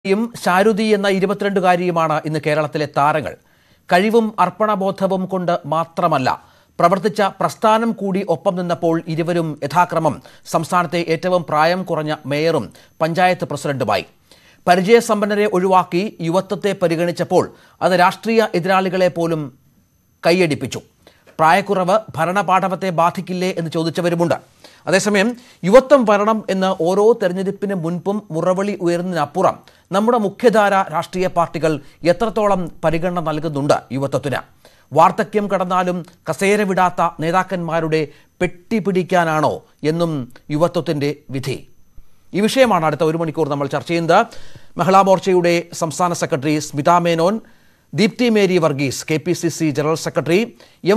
യും ശാരുതി എന്ന 22കാരിയുമാണ് ഇന്ന് കേരളത്തിലെ താരങ്ങൾ. കഴിവും അർപ്പണബോധവും കൊണ്ട് മാത്രമല്ല, പ്രവർത്തിച്ച പ്രസ്ഥാനം കൂടി ഒപ്പം നിന്നപ്പോൾ ഇരുവരും യഥാക്രമം സംസ്ഥാനത്തെ ഏറ്റവും പ്രായം കുറഞ്ഞ മേയറും പഞ്ചായത്ത് പ്രസിഡന്റുമായി. പരിചയസമ്പന്നരെ ഒഴിവാക്കി യുവത്വത്തെ പരിഗണിച്ചപ്പോൾ അത് രാഷ്ട്രീയ എതിരാളികളെ പോലും കൈയടിപ്പിച്ചു. പ്രായക്കുറവ് ഭരണപാഠവത്തെ ബാധിക്കില്ലേ എന്ന് ചോദിച്ചവരുമുണ്ട്. അതേസമയം യുവത്വം വരണം എന്ന് ഓരോ തെരഞ്ഞെടുപ്പിന് മുൻപും മുറവിളി ഉയർന്നതിനപ്പുറം നമ്മുടെ മുഖ്യധാര രാഷ്ട്രീയ പാർട്ടികൾ എത്രത്തോളം പരിഗണന നൽകുന്നുണ്ട് യുവത്വത്തിന്? വാർദ്ധക്യം കടന്നാലും കസേര വിടാത്ത നേതാക്കന്മാരുടെ പെട്ടി പിടിക്കാനാണോ എന്നും യുവത്വത്തിൻ്റെ വിധി? ഈ വിഷയമാണ് അടുത്ത ഒരു മണിക്കൂർ നമ്മൾ ചർച്ച ചെയ്യുന്നത്. മഹിളാ മോർച്ചയുടെ സംസ്ഥാന secretary Smitha Menon, Deepthi Mary Varghese KPCC general secretary,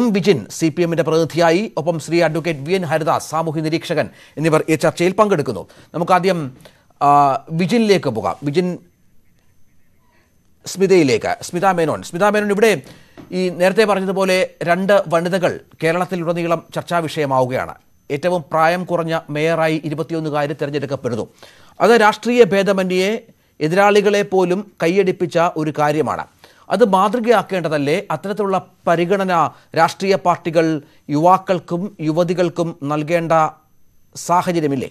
M Vijin CPMന്റെ പ്രതിനിധിയായി, ഒപ്പം ശ്രീ അഡ്വക്കേറ്റ് VN ഹരിദാസ് സാമൂഹ്യ നിരീക്ഷകൻ എന്നിവർ ഈ ചർച്ചയിൽ പങ്കെടുക്കുന്നു. നമുക്കാദ്യം വിജിനിലേക്ക് പോകാം. വിജിൻ, സ്മിത മേനോൻ, ഇവിടെ ഈ നേരത്തെ പറഞ്ഞതുപോലെ രണ്ട് വനിതകൾ കേരളത്തിലുടനീളം ചർച്ചാ വിഷയമാവുകയാണ്. ഏറ്റവും പ്രായം കുറഞ്ഞ മേയറായി 21കാരി തിരഞ്ഞെടുക്കപ്പെടുന്നു. അത് രാഷ്ട്രീയ ഭേദമന്യേ എതിരാളികളെ പോലും കൈയടിപ്പിച്ച ഒരു കാര്യമാണ്. അത് മാതൃകയാക്കേണ്ടതല്ലേ? അത്തരത്തിലുള്ള പരിഗണന രാഷ്ട്രീയ പാർട്ടികൾ യുവാക്കൾക്കും യുവതികൾക്കും നൽകേണ്ട സാഹചര്യമില്ലേ?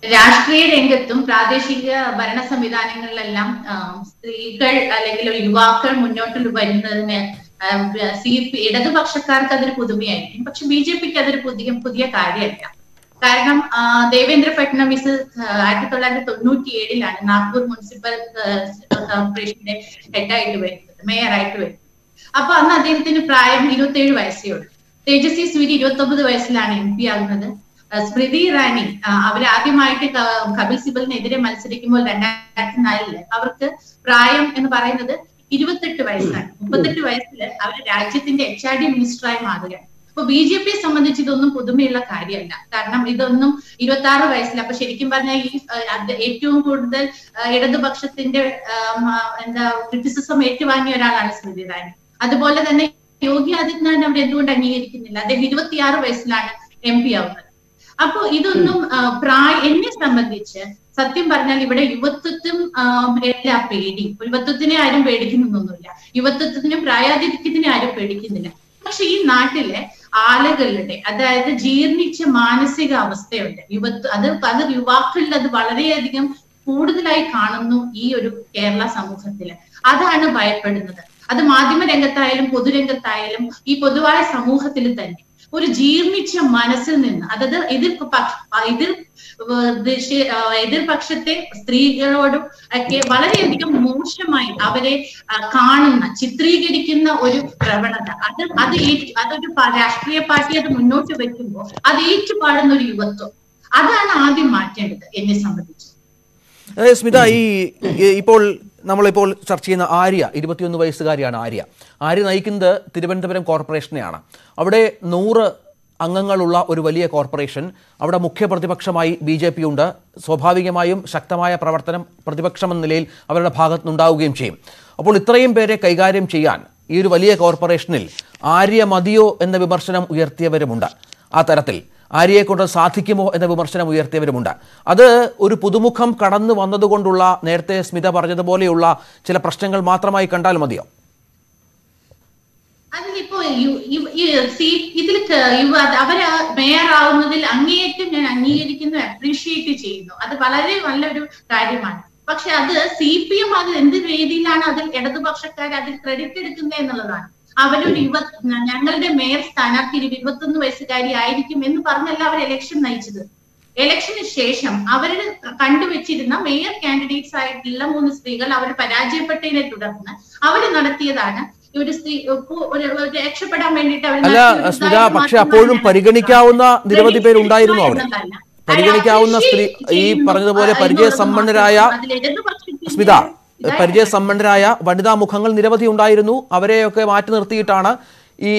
രാഷ്ട്രീയ രംഗത്തും പ്രാദേശിക ഭരണ സംവിധാനങ്ങളിലെല്ലാം സ്ത്രീകൾ അല്ലെങ്കിൽ യുവാക്കൾ മുന്നോട്ട് വരുന്നതിന് ഇടതുപക്ഷക്കാർക്ക് അതൊരു പുതുമയായിരിക്കും. പക്ഷെ BJPക്ക് അതൊരു പുതിയ കാര്യമല്ല. കാരണം ദേവേന്ദ്ര ഫഡ്നവിസ് 1997 നാഗ്പൂർ മുനിസിപ്പൽ കോർപ്പറേഷന്റെ ഹെഡായിട്ട് വരുന്നത്, മേയറായിട്ട് വരുന്നത്. അപ്പൊ അന്ന് അദ്ദേഹത്തിന് പ്രായം 27 വയസ്സേ ഉള്ളൂ. തേജസ്വി സൂര്യ 29 വയസ്സിലാണ് MP ആകുന്നത്. സ്മൃതി ഇറാനി അവരാദ്യമായിട്ട് കപിൽ സിബലിനെതിരെ മത്സരിക്കുമ്പോൾ 2004 അവർക്ക് പ്രായം എന്ന് പറയുന്നത് 28 വയസ്സാണ്. 38 വയസ്സിൽ അവർ രാജ്യത്തിന്റെ HRD മിനിസ്റ്ററായി മാറുകയാണ്. അപ്പൊ BJPയെ സംബന്ധിച്ച് ഇതൊന്നും പുതുമയുള്ള കാര്യമല്ല. കാരണം ഇതൊന്നും 26 വയസ്സിൽ, അപ്പൊ ശരിക്കും പറഞ്ഞാൽ ഈ ഏറ്റവും കൂടുതൽ ഇടതുപക്ഷത്തിന്റെ ക്രിറ്റിസിസം ഏറ്റുവാങ്ങിയ ഒരാളാണ് സ്മൃതി ഇറാനി. അതുപോലെ തന്നെ യോഗി ആദിത്യനാഥ് അവർ എന്തുകൊണ്ട് അംഗീകരിക്കുന്നില്ല? അദ്ദേഹം 26 വയസ്സിലാണ് MP ആവുന്നത്. അപ്പൊ ഇതൊന്നും എന്നെ സംബന്ധിച്ച് സത്യം പറഞ്ഞാൽ ഇവിടെ യുവത്വത്തും എല്ലാ പേടി, യുവത്വത്തിനെ ആരും പേടിക്കുന്നൊന്നുമില്ല, യുവത്വത്തിനും പ്രായാധിക്യത്തിനെ ആരും പേടിക്കുന്നില്ല. പക്ഷെ ഈ നാട്ടിലെ ആളുകളുടെ, അതായത് ജീർണിച്ച മാനസിക അവസ്ഥയുണ്ട് അത് യുവാക്കളിൽ അത് വളരെയധികം കൂടുതലായി കാണുന്നു ഈ ഒരു കേരള സമൂഹത്തില്. അതാണ് ഭയപ്പെടുന്നത്. അത് മാധ്യമ രംഗത്തായാലും പൊതുരംഗത്തായാലും ഈ പൊതുവായ സമൂഹത്തിൽ തന്നെ ഒരു ജീർണിച്ച മനസ്സിൽ നിന്ന്, അതായത് എതിർപക്ഷത്തെ സ്ത്രീകളോടും ഒക്കെ വളരെയധികം മോശമായി അവരെ കാണുന്ന, ചിത്രീകരിക്കുന്ന ഒരു പ്രവണത, അതൊരു രാഷ്ട്രീയ പാർട്ടി അത് മുന്നോട്ട് വെക്കുമ്പോൾ അത് ഏറ്റുപാടുന്ന ഒരു യുവത്വം, അതാണ് ആദ്യം മാറ്റേണ്ടത് എന്നെ സംബന്ധിച്ച്. സ്മിത, ഇപ്പോൾ നമ്മളിപ്പോൾ ചർച്ച ചെയ്യുന്ന ആര്യ, 21 വയസ്സുകാരിയാണ് ആര്യ നയിക്കുന്നത് തിരുവനന്തപുരം കോർപ്പറേഷനെയാണ്. അവിടെ 100 അംഗങ്ങളുള്ള ഒരു വലിയ കോർപ്പറേഷൻ. അവിടെ മുഖ്യ പ്രതിപക്ഷമായി BJP ഉണ്ട്. സ്വാഭാവികമായും ശക്തമായ പ്രവർത്തനം പ്രതിപക്ഷമെന്ന നിലയിൽ അവരുടെ ഭാഗത്തുനിന്നുണ്ടാവുകയും ചെയ്യും. അപ്പോൾ ഇത്രയും പേരെ കൈകാര്യം ചെയ്യാൻ ഈ ഒരു വലിയ കോർപ്പറേഷനിൽ ആര്യ മതിയോ എന്ന വിമർശനം ഉയർത്തിയവരുമുണ്ട്. ആ തരത്തിൽ ആര്യയെ കൊണ്ട് സാധിക്കുമോ എന്ന വിമർശനം ഉയർത്തിയവരുമുണ്ട്. അത് ഒരു പുതുമുഖം കടന്നു വന്നതുകൊണ്ടുള്ള, നേരത്തെ സ്മിത പറഞ്ഞതുപോലെയുള്ള ചില പ്രശ്നങ്ങൾ മാത്രമായി കണ്ടാൽ മതിയോ? അതിലിപ്പോ അവര് മേയറാവുന്നതിൽ അങ്ങേയറ്റം ഞാൻ അംഗീകരിക്കുന്നു, അപ്രീഷിയേറ്റ് ചെയ്യുന്നു. അത് വളരെ നല്ലൊരു കാര്യമാണ്. പക്ഷെ അത് CPM അത് എന്ത് രീതിയിലാണ് അതിൽ ഇടതുപക്ഷക്കാർ അതിൽ ക്രെഡിറ്റ് എടുക്കുന്നത് എന്നുള്ളതാണ്. അവരൊരു ഞങ്ങളുടെ മേയർ സ്ഥാനാർത്ഥി 21 വയസ്സുകാരി ആയിരിക്കും എന്ന് പറഞ്ഞല്ല അവർ ഇലക്ഷൻ നയിച്ചത്. ഇലക്ഷന് ശേഷം അവര് കണ്ടുവച്ചിരുന്ന മേയർ കാൻഡിഡേറ്റ്സ് ആയിട്ടുള്ള 3 സ്ത്രീകൾ അവർ പരാജയപ്പെട്ടതിനെ തുടർന്ന് അവര് നടത്തിയതാണ് ഒരു സ്ത്രീ രക്ഷപ്പെടാൻ വേണ്ടിയിട്ട്. പക്ഷെ അപ്പോഴും പരിഗണിക്കാവുന്ന നിരവധി പേരുണ്ടായിരുന്നു അവിടെ. പരിഗണിക്കാവുന്ന സ്ത്രീ, ഈ പറഞ്ഞതുപോലെ പരിചയസമ്പന്നരായ വനിതാ മുഖങ്ങൾ നിരവധി ഉണ്ടായിരുന്നു. അവരെയൊക്കെ മാറ്റി നിർത്തിയിട്ടാണ് ഈ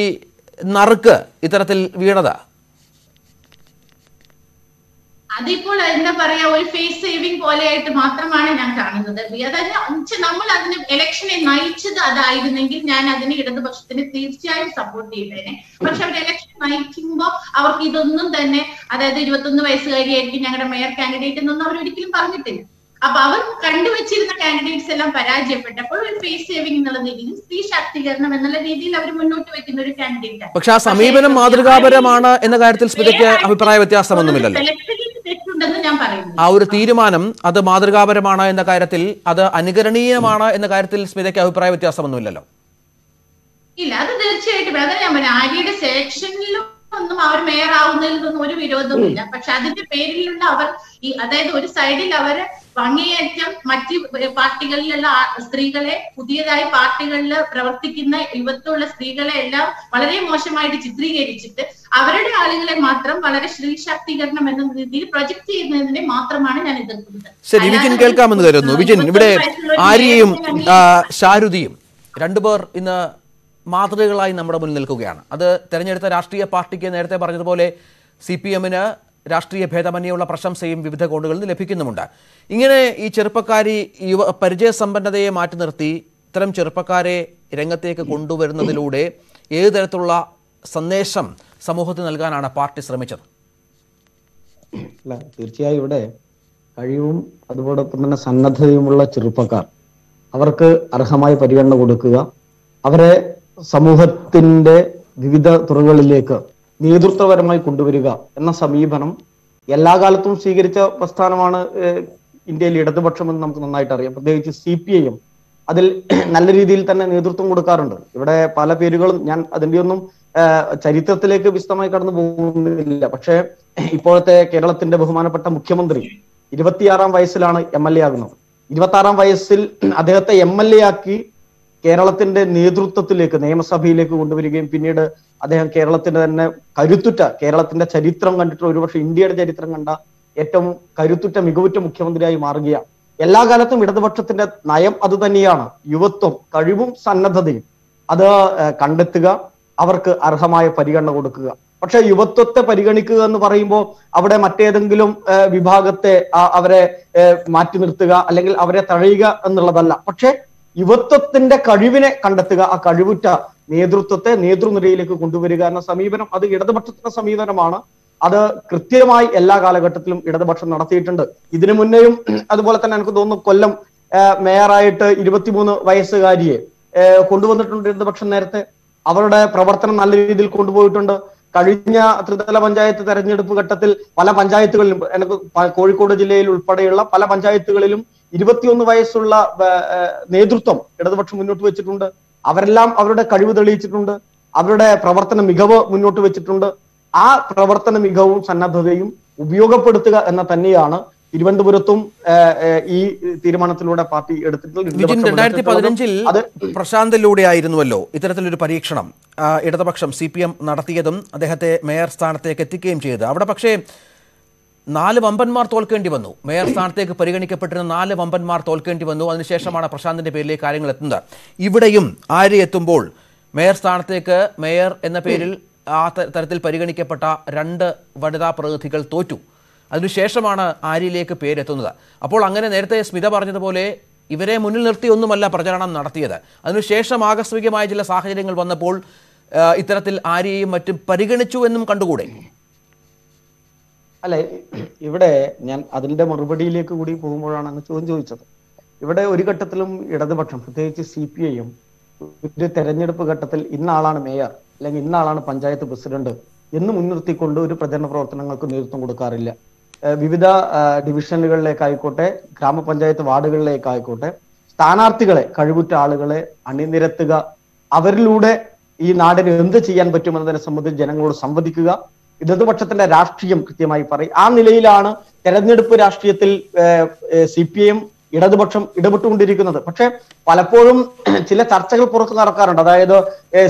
നറുക്ക് ഇത്തരത്തിൽ വീണത്. അതിപ്പോൾ എന്താ പറയാ ഒരു ഫേസ് സേവിങ് പോലെയായിട്ട് മാത്രമാണ് ഞാൻ കാണുന്നത്. അതായത് നമ്മൾ അതിന് ഇലക്ഷനെ നയിച്ചത് അതായിരുന്നെങ്കിൽ ഞാൻ അതിന് ഇടതുപക്ഷത്തിന് തീർച്ചയായും സപ്പോർട്ട് ചെയ്തേനെ. പക്ഷെ അവർ ഇലക്ഷൻ നയിക്കുമ്പോൾ അവർക്ക് ഇതൊന്നും തന്നെ, അതായത് 21 വയസ്സുകാരിയായിരിക്കും ഞങ്ങളുടെ മേയർ കാൻഡിഡേറ്റ് എന്നൊന്നും അവർ ഒരിക്കലും പറഞ്ഞിട്ടില്ല. അപ്പൊ അവർ കണ്ടുവച്ചിരുന്ന കാൻഡിഡേറ്റ്സ് എല്ലാം പരാജയപ്പെട്ടപ്പോൾ ഒരു ഫേസ് സേവിംഗ് എന്നുള്ള രീതിയിൽ, സ്ത്രീ ശാക്തീകരണം എന്നുള്ള രീതിയിൽ അവർ മുന്നോട്ട് വെക്കുന്ന ഒരു കാൻഡിഡേറ്റ്. പക്ഷെ ആ സമീപനം മാതൃകാപരമാണ് എന്ന കാര്യത്തിൽ സ്മിതയ്ക്ക് അഭിപ്രായ വ്യത്യാസമൊന്നുമില്ലല്ലോ. തെറ്റുണ്ടെന്ന് ഞാൻ പറയുന്നു. ആ ഒരു തീരുമാനം അത് മാതൃകാപരമാണ് എന്ന കാര്യത്തിൽ, അത് അനുകരണീയമാണ് എന്ന കാര്യത്തിൽ സ്മിതയ്ക്ക് അഭിപ്രായ വ്യത്യാസമൊന്നുമില്ലല്ലോ. ഇല്ല, അത് തീർച്ചയായിട്ടും അതെ ഞാൻ പറഞ്ഞു. ആര്യയുടെ സെലക്ഷനിലും ഒന്നും അവർ മേയർ ആവുന്നതിലൊന്നും ഒരു വിരോധവുമില്ല. പക്ഷെ അതിന്റെ പേരിലുള്ള അവർ അതായത് ഒരു സൈഡിൽ അവര് അങ്ങേയറ്റം മറ്റ് പാർട്ടികളിലുള്ള സ്ത്രീകളെ, പുതിയതായി പാർട്ടികളിൽ പ്രവർത്തിക്കുന്ന യുവത്വമുള്ള സ്ത്രീകളെ എല്ലാം വളരെ മോശമായിട്ട് ചിത്രീകരിച്ചിട്ട് അവരുടെ ആളുകളെ മാത്രം വളരെ സ്ത്രീ ശാക്തീകരണം എന്ന രീതിയിൽ പ്രൊജക്ട് ചെയ്യുന്നതിനെ മാത്രമാണ് ഞാൻ എതിർക്കുന്നത്. ശരി, വിജിൻ കേൾക്കാമെന്ന് കരുതുന്നു. വിജിൻ, ഇവിടെ ആര്യയും ഷാരുദിയും രണ്ടുപേർ ഇന്ന് മാതൃകകളായി നമ്മുടെ മുന്നിൽ നിൽക്കുകയാണ്. അത് തെരഞ്ഞെടുത്ത രാഷ്ട്രീയ പാർട്ടിക്ക് നേരത്തെ പറഞ്ഞതുപോലെ CPM-ന് രാഷ്ട്രീയ ഭേദമന്യുള്ള പ്രശംസയും വിവിധ കോണുകളിൽ നിന്ന് ലഭിക്കുന്നുമുണ്ട്. ഇങ്ങനെ ഈ ചെറുപ്പക്കാരി പരിചയസമ്പന്നതയെ മാറ്റി നിർത്തി ഇത്തരം ചെറുപ്പക്കാരെ രംഗത്തേക്ക് കൊണ്ടുവരുന്നതിലൂടെ ഏത് തരത്തിലുള്ള സന്ദേശം സമൂഹത്തിന് നൽകാനാണ് പാർട്ടി ശ്രമിച്ചത്? അല്ല, തീർച്ചയായും ഇവിടെ കഴിവും അതുപോലൊപ്പം തന്നെ സന്നദ്ധതയുമുള്ള ചെറുപ്പക്കാർ, അവർക്ക് അർഹമായ പരിഗണന കൊടുക്കുക, അവരെ സമൂഹത്തിന്റെ വിവിധ തുറകളിലേക്ക് നേതൃത്വപരമായി കൊണ്ടുവരിക എന്ന സമീപനം എല്ലാ കാലത്തും സ്വീകരിച്ച പ്രസ്ഥാനമാണ് ഇന്ത്യയിൽ ഇടതുപക്ഷമെന്ന് നമുക്ക് നന്നായിട്ട് അറിയാം. പ്രത്യേകിച്ച് CPIM അതിൽ നല്ല രീതിയിൽ തന്നെ നേതൃത്വം കൊടുക്കാറുണ്ട്. ഇവിടെ പല പേരുകളും ഞാൻ അതിന്റെ ഒന്നും ചരിത്രത്തിലേക്ക് വിശദമായി കടന്നു പോകുന്നില്ല. പക്ഷേ ഇപ്പോഴത്തെ കേരളത്തിന്റെ ബഹുമാനപ്പെട്ട മുഖ്യമന്ത്രി 26-ാം വയസ്സിലാണ് MLA ആകുന്നത്. 26-ാം വയസ്സിൽ അദ്ദേഹത്തെ MLA ആക്കി കേരളത്തിന്റെ നേതൃത്വത്തിലേക്ക്, നിയമസഭയിലേക്ക് കൊണ്ടുവരികയും പിന്നീട് അദ്ദേഹം കേരളത്തിന്റെ തന്നെ കരുത്തുറ്റ, കേരളത്തിന്റെ ചരിത്രം കണ്ടിട്ട് ഒരുപക്ഷെ ഇന്ത്യയുടെ ചരിത്രം കണ്ട ഏറ്റവും കരുത്തുറ്റ മികവുറ്റ മുഖ്യമന്ത്രിയായി മാറുകയാണ്. എല്ലാ കാലത്തും ഇടതുപക്ഷത്തിന്റെ നയം അത് തന്നെയാണ്. യുവത്വം, കഴിവും സന്നദ്ധതയും അത് കണ്ടെത്തുക, അവർക്ക് അർഹമായ പരിഗണന കൊടുക്കുക. പക്ഷെ യുവത്വത്തെ പരിഗണിക്കുക എന്ന് പറയുമ്പോൾ അവിടെ മറ്റേതെങ്കിലും വിഭാഗത്തെ അവരെ മാറ്റി നിർത്തുക അല്ലെങ്കിൽ അവരെ തഴയുക എന്നുള്ളതല്ല. പക്ഷെ യുവത്വത്തിന്റെ കഴിവിനെ കണ്ടെത്തുക, ആ കഴിവുറ്റ നേതൃത്വത്തെ നേതൃനിരയിലേക്ക് കൊണ്ടുവരിക എന്ന സമീപനം അത് ഇടതുപക്ഷത്തിന്റെ സമീപനമാണ്. അത് കൃത്യമായി എല്ലാ കാലഘട്ടത്തിലും ഇടതുപക്ഷം നടത്തിയിട്ടുണ്ട്. ഇതിനു മുന്നേയും അതുപോലെ തന്നെ എനിക്ക് തോന്നുന്നു കൊല്ലം മേയറായിട്ട് 23 വയസ്സുകാരിയെ കൊണ്ടുവന്നിട്ടുണ്ട് ഇടതുപക്ഷം നേരത്തെ. അവരുടെ പ്രവർത്തനം നല്ല രീതിയിൽ കൊണ്ടുപോയിട്ടുണ്ട്. കഴിഞ്ഞ ത്രിതല പഞ്ചായത്ത് തെരഞ്ഞെടുപ്പ് ഘട്ടത്തിൽ പല പഞ്ചായത്തുകളിലും, എനിക്ക് കോഴിക്കോട് ജില്ലയിൽ ഉൾപ്പെടെയുള്ള പല പഞ്ചായത്തുകളിലും 21 വയസ്സുള്ള നേതൃത്വം ഇടതുപക്ഷം മുന്നോട്ട് വെച്ചിട്ടുണ്ട്. അവരെല്ലാം അവരുടെ കഴിവ് തെളിയിച്ചിട്ടുണ്ട്, അവരുടെ പ്രവർത്തന മികവ് മുന്നോട്ട് വെച്ചിട്ടുണ്ട്. ആ പ്രവർത്തന മികവും സന്നദ്ധതയും ഉപയോഗപ്പെടുത്തുക എന്ന തന്നെയാണ് തിരുവനന്തപുരത്തും ഈ തീരുമാനത്തിലൂടെ പാർട്ടി എടുത്തിട്ടുള്ളത്. 2015 പ്രശാന്തിലൂടെ ആയിരുന്നുവല്ലോ ഇത്തരത്തിലൊരു പരീക്ഷണം ഇടതുപക്ഷം CPM നടത്തിയതും അദ്ദേഹത്തെ മേയർ സ്ഥാനത്തേക്ക് എത്തിക്കുകയും ചെയ്തത്. അവിടെ പക്ഷേ 4 വമ്പന്മാർ തോൽക്കേണ്ടി വന്നു. മേയർ സ്ഥാനത്തേക്ക് പരിഗണിക്കപ്പെട്ടിരുന്ന 4 വമ്പന്മാർ തോൽക്കേണ്ടി വന്നു. അതിനുശേഷമാണ് പ്രശാന്തിന്റെ പേരിലേക്ക് കാര്യങ്ങൾ എത്തുന്നത്. ഇവിടെയും ആര്യ എത്തുമ്പോൾ മേയർ സ്ഥാനത്തേക്ക് മേയർ എന്ന പേരിൽ ആ തരത്തിൽ പരിഗണിക്കപ്പെട്ട 2 വനിതാ പ്രതിനിധികൾ തോറ്റു. അതിനുശേഷമാണ് ആര്യയിലേക്ക് പേരെത്തുന്നത്. അപ്പോൾ അങ്ങനെ നേരത്തെ സ്മിത പറഞ്ഞതുപോലെ ഇവരെ മുന്നിൽ നിർത്തിയൊന്നുമല്ല പ്രചരണം നടത്തിയത്. അതിനുശേഷം ആകസ്മികമായ ചില സാഹചര്യങ്ങൾ വന്നപ്പോൾ ഇത്തരത്തിൽ ആര്യയും മറ്റും പരിഗണിച്ചു എന്നും കണ്ടുകൂടെ? അല്ലെ, ഇവിടെ ഞാൻ അതിന്റെ മറുപടിയിലേക്ക് കൂടി പോകുമ്പോഴാണ് അങ്ങ് ചോദ്യം ചോദിച്ചത്. ഇവിടെ ഒരു ഘട്ടത്തിലും ഇടതുപക്ഷം, പ്രത്യേകിച്ച് CPIM ഒരു തെരഞ്ഞെടുപ്പ് ഘട്ടത്തിൽ ഇന്നാളാണ് മേയർ അല്ലെങ്കിൽ ഇന്നാളാണ് പഞ്ചായത്ത് പ്രസിഡന്റ് എന്ന് മുൻനിർത്തിക്കൊണ്ട് ഒരു പ്രചരണ പ്രവർത്തനങ്ങൾക്ക് നേതൃത്വം കൊടുക്കാറില്ല. വിവിധ ഡിവിഷനുകളിലേക്കായിക്കോട്ടെ, ഗ്രാമപഞ്ചായത്ത് വാർഡുകളിലേക്കായിക്കോട്ടെ, സ്ഥാനാർത്ഥികളെ, കഴിവുറ്റ ആളുകളെ അണിനിരത്തുക, അവരിലൂടെ ഈ നാടിന് എന്ത് ചെയ്യാൻ പറ്റുമെന്നതിനെ സംബന്ധിച്ച് ജനങ്ങളോട് സംവദിക്കുക, ഇടതുപക്ഷത്തിന്റെ രാഷ്ട്രീയം കൃത്യമായി പറയും. ആ നിലയിലാണ് തെരഞ്ഞെടുപ്പ് രാഷ്ട്രീയത്തിൽ CPIM ഇടതുപക്ഷം ഇടപെട്ടുകൊണ്ടിരിക്കുന്നത്. പക്ഷെ പലപ്പോഴും ചില ചർച്ചകൾ പുറത്തു നടക്കാറുണ്ട്. അതായത്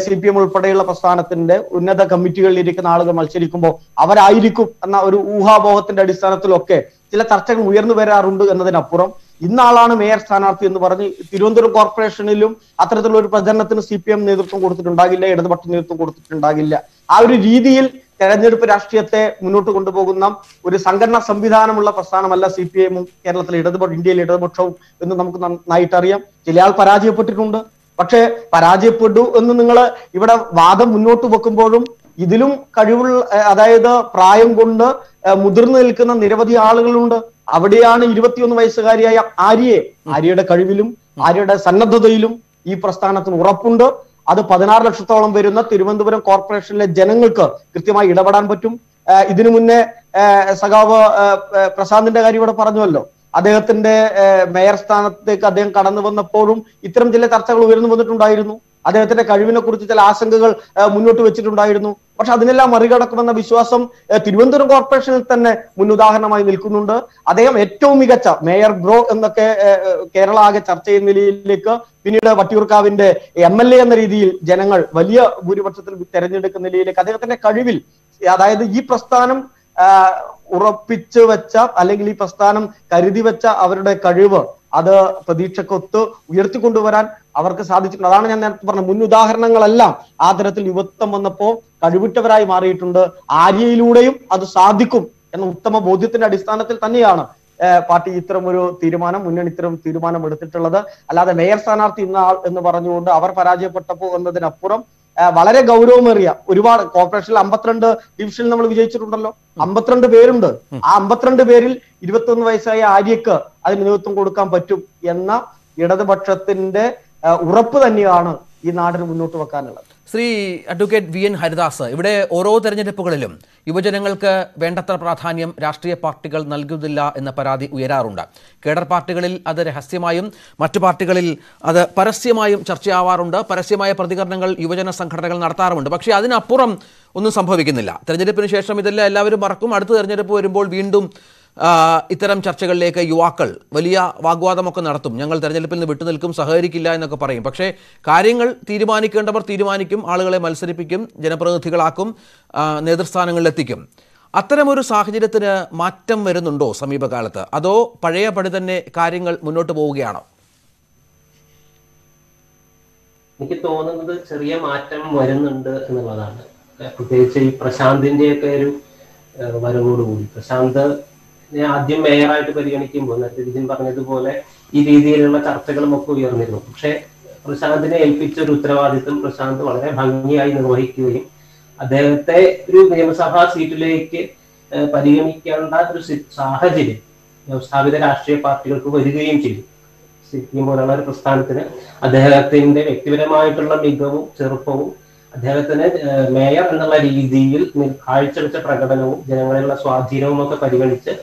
CPM ഉൾപ്പെടെയുള്ള പ്രസ്ഥാനത്തിന്റെ ഉന്നത കമ്മിറ്റികളിൽ ഇരിക്കുന്ന ആളുകൾ മത്സരിക്കുമ്പോൾ അവരായിരിക്കും എന്ന ഒരു ഊഹാപോഹത്തിന്റെ അടിസ്ഥാനത്തിലൊക്കെ ചില ചർച്ചകൾ ഉയർന്നു വരാറുണ്ട് എന്നതിനപ്പുറം ഇന്നാളാണ് മേയർ സ്ഥാനാർത്ഥി എന്ന് പറഞ്ഞ് തിരുവനന്തപുരം കോർപ്പറേഷനിലും അത്തരത്തിലുള്ള ഒരു പ്രചരണത്തിന് CPM നേതൃത്വം കൊടുത്തിട്ടുണ്ടാകില്ല, ഇടതുപക്ഷം നേതൃത്വം കൊടുത്തിട്ടുണ്ടാകില്ല. ആ ഒരു രീതിയിൽ തെരഞ്ഞെടുപ്പ് രാഷ്ട്രീയത്തെ മുന്നോട്ട് കൊണ്ടുപോകുന്ന ഒരു സംഘടനാ സംവിധാനമുള്ള പ്രസ്ഥാനമല്ല CPIM-ഉം കേരളത്തിലെ ഇന്ത്യയിലെ ഇടതുപക്ഷവും എന്ന് നമുക്ക് നന്നായിട്ട് അറിയാം. ചില ആൾ പരാജയപ്പെട്ടിട്ടുണ്ട്. പക്ഷേ പരാജയപ്പെട്ടു എന്ന് നിങ്ങൾ ഇവിടെ വാദം മുന്നോട്ട് വെക്കുമ്പോഴും ഇതിലും കഴിവുള്ള, അതായത് പ്രായം കൊണ്ട് മുതിർന്നു നിൽക്കുന്ന നിരവധി ആളുകളുണ്ട്. അവിടെയാണ് 21 വയസ്സുകാരിയായ ആര്യയുടെ കഴിവിലും ആര്യയുടെ സന്നദ്ധതയിലും ഈ പ്രസ്ഥാനത്തിന് ഉറപ്പുണ്ട്. അത് 16 ലക്ഷത്തോളം വരുന്ന തിരുവനന്തപുരം കോർപ്പറേഷനിലെ ജനങ്ങൾക്ക് കൃത്യമായി ഇടപെടാൻ പറ്റും. ഇതിനു മുന്നേ സഖാവ് പ്രശാന്തിന്റെ കാര്യം ഇവിടെ പറഞ്ഞുവല്ലോ. അദ്ദേഹത്തിന്റെ മേയർ സ്ഥാനത്തേക്ക് അദ്ദേഹം കടന്നു വന്നപ്പോഴും ഇത്തരം ചില ചർച്ചകൾ ഉയർന്നു വന്നിട്ടുണ്ടായിരുന്നു. അദ്ദേഹത്തിന്റെ കഴിവിനെ കുറിച്ച് ചില ആശങ്കകൾ മുന്നോട്ട് വെച്ചിട്ടുണ്ടായിരുന്നു. പക്ഷെ അതിനെല്ലാം മറികടക്കുമെന്ന വിശ്വാസം തിരുവനന്തപുരം കോർപ്പറേഷനിൽ തന്നെ മുന്നുദാഹരണമായി നിൽക്കുന്നുണ്ട്. അദ്ദേഹം ഏറ്റവും മികച്ച മേയർ ബ്രോ എന്നൊക്കെ കേരള ആകെ ചർച്ച ചെയ്യുന്ന നിലയിലേക്ക്, പിന്നീട് വട്ടിയൂർക്കാവിന്റെ MLA എന്ന രീതിയിൽ ജനങ്ങൾ വലിയ ഭൂരിപക്ഷത്തിൽ തെരഞ്ഞെടുക്കുന്ന നിലയിലേക്ക് അദ്ദേഹത്തിന്റെ കഴിവിൽ, അതായത് ഈ പ്രസ്ഥാനം ഉറപ്പിച്ചു വെച്ച അല്ലെങ്കിൽ ഈ പ്രസ്ഥാനം കരുതി വെച്ച അവരുടെ കഴിവ് അത് പ്രതീക്ഷക്കൊത്ത് ഉയർത്തിക്കൊണ്ടുവരാൻ അവർക്ക് സാധിച്ചിട്ടുണ്ട്. അതാണ് ഞാൻ നേരത്തെ പറഞ്ഞ മുന്നുദാഹരണങ്ങളെല്ലാം ആ തരത്തിൽ യുവത്വം വന്നപ്പോ കഴിവിട്ടവരായി മാറിയിട്ടുണ്ട്. ആര്യയിലൂടെയും അത് സാധിക്കും എന്ന ഉത്തമ ബോധ്യത്തിന്റെ അടിസ്ഥാനത്തിൽ തന്നെയാണ് പാർട്ടി മുന്നണി ഇത്തരം തീരുമാനം എടുത്തിട്ടുള്ളത്. അല്ലാതെ മേയർ സ്ഥാനാർത്ഥി ഇന്ന ആൾ എന്ന് പറഞ്ഞുകൊണ്ട് അവർ പരാജയപ്പെട്ടപ്പോ എന്നതിനപ്പുറം വളരെ ഗൗരവമേറിയ ഒരുപാട് കോർപ്പറേഷനിൽ 52 ഡിവിഷനിൽ നമ്മൾ വിജയിച്ചിട്ടുണ്ടല്ലോ. 52 പേരുണ്ട്. ആ 52 പേരിൽ 21 വയസ്സായ ആര്യക്ക് അതിന് നേതൃത്വം കൊടുക്കാൻ പറ്റും എന്ന ഇടതുപക്ഷത്തിന്റെ ഉറപ്പ് തന്നെയാണ് ഈ നാടിന് മുന്നോട്ട് വെക്കാനുള്ളത്. ശ്രീ അഡ്വക്കേറ്റ് VN ഹരിദാസ്, ഇവിടെ ഓരോ തെരഞ്ഞെടുപ്പുകളിലും യുവജനങ്ങൾക്ക് വേണ്ടത്ര പ്രാധാന്യം രാഷ്ട്രീയ പാർട്ടികൾ നൽകുന്നില്ല എന്ന പരാതി ഉയരാറുണ്ട്. കേഡർ പാർട്ടികളിൽ അത് രഹസ്യമായും മറ്റു പാർട്ടികളിൽ അത് പരസ്യമായും ചർച്ചയാവാറുണ്ട്. പരസ്യമായ പ്രതികരണങ്ങൾ യുവജന സംഘടനകൾ നടത്താറുമുണ്ട്. പക്ഷേ അതിനപ്പുറം ഒന്നും സംഭവിക്കുന്നില്ല. തെരഞ്ഞെടുപ്പിന് ശേഷം ഇതെല്ലാം എല്ലാവരും മറക്കും. അടുത്ത തെരഞ്ഞെടുപ്പ് വരുമ്പോൾ വീണ്ടും ഇത്തരം ചർച്ചകളിലേക്ക് യുവാക്കൾ വലിയ വാഗ്വാദമൊക്കെ നടത്തും. ഞങ്ങൾ തെരഞ്ഞെടുപ്പിൽ നിന്ന് വിട്ടുനിൽക്കും, സഹകരിക്കില്ല എന്നൊക്കെ പറയും. പക്ഷേ കാര്യങ്ങൾ തീരുമാനിക്കേണ്ടവർ തീരുമാനിക്കും, ആളുകളെ മത്സരിപ്പിക്കും, ജനപ്രതിനിധികളാക്കും, നേതൃസ്ഥാനങ്ങളിലെത്തിക്കും. അത്തരമൊരു സാഹചര്യത്തിന് മാറ്റം വരുന്നുണ്ടോ സമീപകാലത്ത്, അതോ പഴയപടി തന്നെ കാര്യങ്ങൾ മുന്നോട്ട് പോവുകയാണോ? എനിക്ക് തോന്നുന്നത് ചെറിയ മാറ്റം വരുന്നുണ്ട് എന്നുള്ളതാണ്. പ്രത്യേകിച്ച് ഈ പ്രശാന്തിന്റെയൊക്കെ ഒരു വരവോടുകൂടി, പ്രശാന്ത് ആദ്യം മേയറായിട്ട് പരിഗണിക്കുമ്പോൾ നേരത്തെ വിജിൻ പറഞ്ഞതുപോലെ ഈ രീതിയിലുള്ള ചർച്ചകളും ഒക്കെ ഉയർന്നിരുന്നു. പക്ഷെ പ്രശാന്തിനെ ഏൽപ്പിച്ച ഒരു ഉത്തരവാദിത്വം പ്രശാന്ത് വളരെ ഭംഗിയായി നിർവഹിക്കുകയും അദ്ദേഹത്തെ ഒരു നിയമസഭാ സീറ്റിലേക്ക് പരിഗണിക്കേണ്ട ഒരു സാഹചര്യം വ്യവസ്ഥാപിത രാഷ്ട്രീയ പാർട്ടികൾക്ക് വരികയും ചെയ്തു. CPM പോലുള്ള ഒരു പ്രസ്ഥാനത്തിന് അദ്ദേഹത്തിന്റെ വ്യക്തിപരമായിട്ടുള്ള മികവും ചെറുപ്പവും അദ്ദേഹത്തിന് മേയർ എന്നുള്ള രീതിയിൽ കാഴ്ചവെച്ച പ്രകടനവും ജനങ്ങളിലുള്ള സ്വാധീനവും ഒക്കെ പരിഗണിച്ച്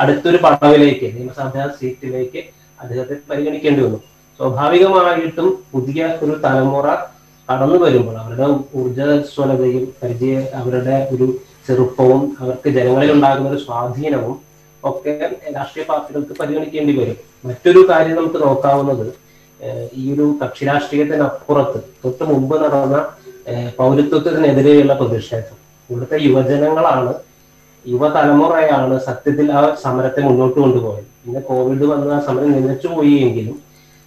അടുത്തൊരു പടവിലേക്ക്, നിയമസഭാ സീറ്റിലേക്ക് അദ്ദേഹത്തെ പരിഗണിക്കേണ്ടി വന്നു. സ്വാഭാവികമായിട്ടും പുതിയ ഒരു തലമുറ കടന്നു വരുമ്പോൾ അവരുടെ ഊർജ്ജസ്വലതയും അവരുടെ ഒരു ചെറുപ്പവും അവർക്ക് ജനങ്ങളിൽ ഉണ്ടാകുന്ന ഒരു സ്വാധീനവും ഒക്കെ രാഷ്ട്രീയ പാർട്ടികൾക്ക് പരിഗണിക്കേണ്ടി വരും. മറ്റൊരു കാര്യം നമുക്ക് നോക്കാവുന്നത്, ഈ ഒരു കക്ഷി രാഷ്ട്രീയത്തിനപ്പുറത്ത് തൊട്ട് മുമ്പ് നടന്ന പൗരത്വത്തിനെതിരെയുള്ള പ്രതിഷേധം, ഇവിടുത്തെ യുവജനങ്ങളാണ്, യുവതലമുറയാണ് സത്യത്തിൽ ആ സമരത്തെ മുന്നോട്ട് കൊണ്ടുപോയത്. പിന്നെ കോവിഡ് വന്ന് ആ സമരം നിലച്ചു പോയെങ്കിലും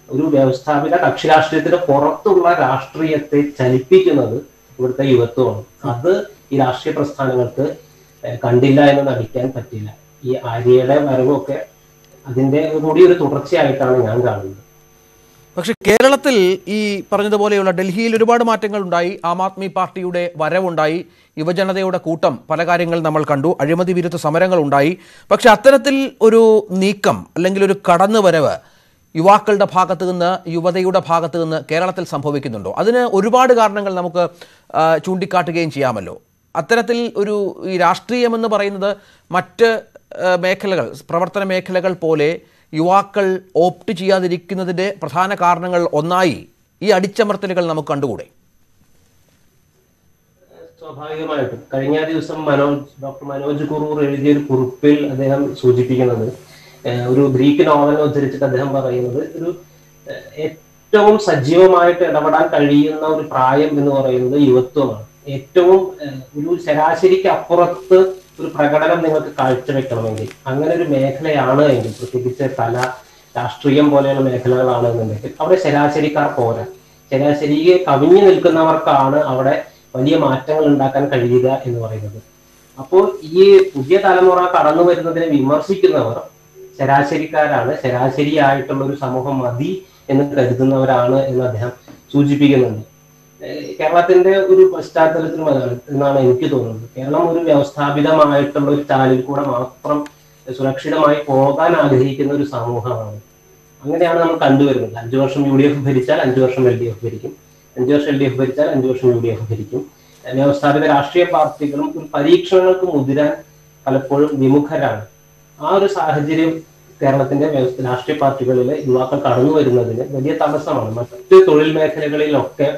ഒരു വ്യവസ്ഥാപിത കക്ഷി രാഷ്ട്രീയത്തിന് പുറത്തുള്ള രാഷ്ട്രീയത്തെ ചലിപ്പിക്കുന്നത് ഇവിടുത്തെ യുവത്വമാണ്. അത് ഈ രാഷ്ട്രീയ പ്രസ്ഥാനങ്ങൾക്ക് കണ്ടില്ല എന്ന് നടിക്കാൻ പറ്റില്ല. ഈ ആര്യയുടെ വരവൊക്കെ അതിന്റെ കൂടി ഒരു തുടർച്ചയായിട്ടാണ് ഞാൻ കാണുന്നത്. പക്ഷെ കേരളത്തിൽ ഈ പറഞ്ഞതുപോലെയുള്ള ഡൽഹിയിൽ ഒരുപാട് മാറ്റങ്ങൾ ഉണ്ടായി. ആം ആദ്മി പാർട്ടിയുടെ വരവുണ്ടായി, യുവജനതയുടെ കൂട്ടം, പല കാര്യങ്ങൾ നമ്മൾ കണ്ടു, അഴിമതി വിരുദ്ധ സമരങ്ങൾ ഉണ്ടായി. പക്ഷെ അത്തരത്തിൽ ഒരു നീക്കം അല്ലെങ്കിൽ ഒരു കടന്നുവരവ് യുവാക്കളുടെ ഭാഗത്തു നിന്ന്, യുവതയുടെ ഭാഗത്തു നിന്ന് കേരളത്തിൽ സംഭവിക്കുന്നുണ്ടോ? അതിന് ഒരുപാട് കാരണങ്ങൾ നമുക്ക് ചൂണ്ടിക്കാട്ടുകയും ചെയ്യാമല്ലോ. അത്തരത്തിൽ ഒരു ഈ രാഷ്ട്രീയമെന്ന് പറയുന്നത് മറ്റ് മേഖലകൾ, പ്രവർത്തന മേഖലകൾ പോലെ യുവാക്കൾ ഓപ്റ്റ് ചെയ്യാതിരിക്കുന്നതിൻ്റെ പ്രധാന കാരണങ്ങൾ ഒന്നായി ഈ അടിച്ചമർത്തലുകൾ നമുക്ക് കണ്ടുകൂടെ? സ്വാഭാവികമായിട്ടും കഴിഞ്ഞ ദിവസം ഡോക്ടർ മനോജ് കുറൂർ എഴുതിയൊരു കുറിപ്പിൽ അദ്ദേഹം സൂചിപ്പിക്കുന്നത്, ഒരു ഗ്രീക്ക് നോവൽ ഉദ്ധരിച്ചിട്ട് അദ്ദേഹം പറയുന്നത്, ഒരു ഏറ്റവും സജീവമായിട്ട് ഇടപെടാൻ കഴിയുന്ന ഒരു പ്രായം എന്ന് പറയുന്നത് യുവത്വമാണ്. ഏറ്റവും ഒരു ശരാശരിക്ക് അപ്പുറത്ത് ഒരു പ്രകടനം നിങ്ങൾക്ക് കാഴ്ചവെക്കണമെങ്കിൽ, അങ്ങനെ ഒരു മേഖലയാണ് എങ്കിൽ, പ്രത്യേകിച്ച് കല, രാഷ്ട്രീയം പോലെയുള്ള മേഖലകളാണ് എന്നുണ്ടെങ്കിൽ അവിടെ ശരാശരിക്കാർ പോരാ. ശരാശരിയെ കവിഞ്ഞു നിൽക്കുന്നവർക്കാണ് അവിടെ വലിയ മാറ്റങ്ങൾ ഉണ്ടാക്കാൻ കഴിയുക എന്ന് പറയുന്നത്. അപ്പോൾ ഈ പുതിയ തലമുറ കടന്നു വരുന്നതിനെ വിമർശിക്കുന്നവർ ശരാശരിക്കാരാണ്, ശരാശരിയായിട്ടുള്ള ഒരു സമൂഹം മതി എന്ന് കരുതുന്നവരാണ് എന്ന് അദ്ദേഹം സൂചിപ്പിക്കുന്നുണ്ട്. കേരളത്തിന്റെ ഒരു പശ്ചാത്തലത്തിലും അതാണ് എന്നാണ് എനിക്ക് തോന്നുന്നത്. കേരളം ഒരു വ്യവസ്ഥാപിതമായിട്ടുള്ള ഒരു ചാലിൽ കൂടെ മാത്രം സുരക്ഷിതമായി പോകാൻ ആഗ്രഹിക്കുന്ന ഒരു സമൂഹമാണ്. അങ്ങനെയാണ് നമ്മൾ കണ്ടുവരുന്നത്. 5 വർഷം UDF ഭരിച്ചാൽ 5 വർഷം LDF ഭരിക്കും, 5 വർഷം LDF ഭരിച്ചാൽ 5 വർഷം UDF ഭരിക്കും. വ്യവസ്ഥാപിത രാഷ്ട്രീയ പാർട്ടികളും പരീക്ഷണങ്ങൾക്ക് മുതിരാൻ പലപ്പോഴും വിമുഖരാണ്. ആ ഒരു സാഹചര്യം കേരളത്തിന്റെ രാഷ്ട്രീയ പാർട്ടികളിലെ യുവാക്കൾ കടന്നു വരുന്നതിന് വലിയ തടസ്സമാണ്. മറ്റ് തൊഴിൽ മേഖലകളിലൊക്കെ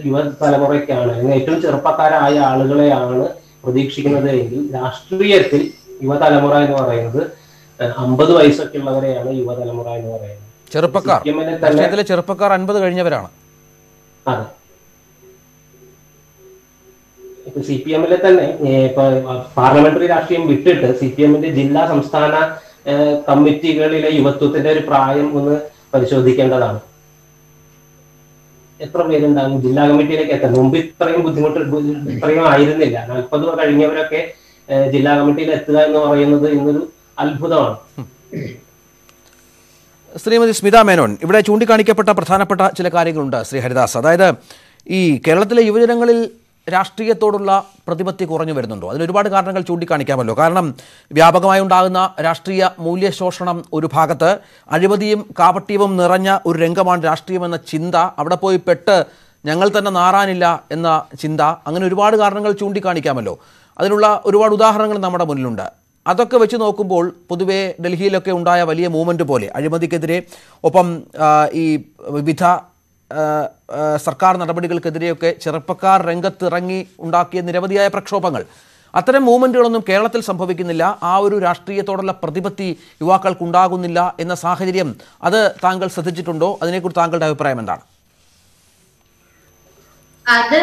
യുവതലമുറയ്ക്കാണ്, ഏറ്റവും ചെറുപ്പക്കാരായ ആളുകളെയാണ് പ്രതീക്ഷിക്കുന്നത് എങ്കിൽ രാഷ്ട്രീയത്തിൽ യുവതലമുറ എന്ന് പറയുന്നത് 50 വയസ്സൊക്കെ ഉള്ളവരെയാണ് യുവതലമുറ എന്ന് പറയുന്നത്. ചെറുപ്പക്കാർ 50 കഴിഞ്ഞവരാണ്. അതെ, ഇപ്പൊ CPM-ലെ തന്നെ ഇപ്പൊ പാർലമെന്ററി രാഷ്ട്രീയം വിട്ടിട്ട് CPM-ന്റെ ജില്ലാ സംസ്ഥാന കമ്മിറ്റികളിലെ യുവത്വത്തിന്റെ ഒരു പ്രായം ഒന്ന് പരിശോധിക്കേണ്ടതാണ്. എത്ര പേരുണ്ടാകും ജില്ലാ കമ്മിറ്റിയിലേക്ക് എത്താൻ? മുമ്പ് ഇത്രയും ആയിരുന്നില്ല. 40 കഴിഞ്ഞവരൊക്കെ ജില്ലാ കമ്മിറ്റിയിൽ എത്തുക എന്ന് പറയുന്നത് ഇന്നൊരു അത്ഭുതമാണ്. ശ്രീമതി സ്മിത മേനോൻ, ഇവിടെ ചൂണ്ടിക്കാണിക്കപ്പെട്ട പ്രധാനപ്പെട്ട ചില കാര്യങ്ങളുണ്ട് ശ്രീ ഹരിദാസ്. അതായത് ഈ കേരളത്തിലെ യുവജനങ്ങളിൽ രാഷ്ട്രീയത്തോടുള്ള പ്രതിപത്തി കുറഞ്ഞു വരുന്നുണ്ടോ? അതിനൊരുപാട് കാരണങ്ങൾ ചൂണ്ടിക്കാണിക്കാമല്ലോ. കാരണം വ്യാപകമായി ഉണ്ടാകുന്ന രാഷ്ട്രീയ മൂല്യശോഷണം ഒരു ഭാഗത്ത്, അഴിമതിയും കാപട്യവും നിറഞ്ഞ ഒരു രംഗമാണ് രാഷ്ട്രീയമെന്ന ചിന്ത, അവിടെ പോയി പെട്ട് ഞങ്ങൾ തന്നെ നാറാനില്ല എന്ന ചിന്ത, അങ്ങനെ ഒരുപാട് കാരണങ്ങൾ ചൂണ്ടിക്കാണിക്കാമല്ലോ. അതിനുള്ള ഒരുപാട് ഉദാഹരണങ്ങൾ നമ്മുടെ മുന്നിലുണ്ട്. അതൊക്കെ വെച്ച് നോക്കുമ്പോൾ പൊതുവേ ഡൽഹിയിലൊക്കെ ഉണ്ടായ വലിയ മൂവ്മെൻറ്റ് പോലെ അഴിമതിക്കെതിരെ, ഒപ്പം ഈ വിവിധ സർക്കാർ നടപടികൾക്കെതിരെയൊക്കെ ചെറുപ്പക്കാർ രംഗത്തിറങ്ങി ഉണ്ടാക്കിയ നിരവധിയായ പ്രക്ഷോഭങ്ങൾ, അത്തരം മൂവ്മെൻറ്റുകളൊന്നും കേരളത്തിൽ സംഭവിക്കുന്നില്ല. ആ ഒരു രാഷ്ട്രീയത്തോടുള്ള പ്രതിപത്തി യുവാക്കൾക്കുണ്ടാകുന്നില്ല എന്ന സാഹചര്യം, അത് താങ്കൾ ശ്രദ്ധിച്ചിട്ടുണ്ടോ? അതിനെക്കുറിച്ച് താങ്കളുടെ അഭിപ്രായം എന്താണ്? അത്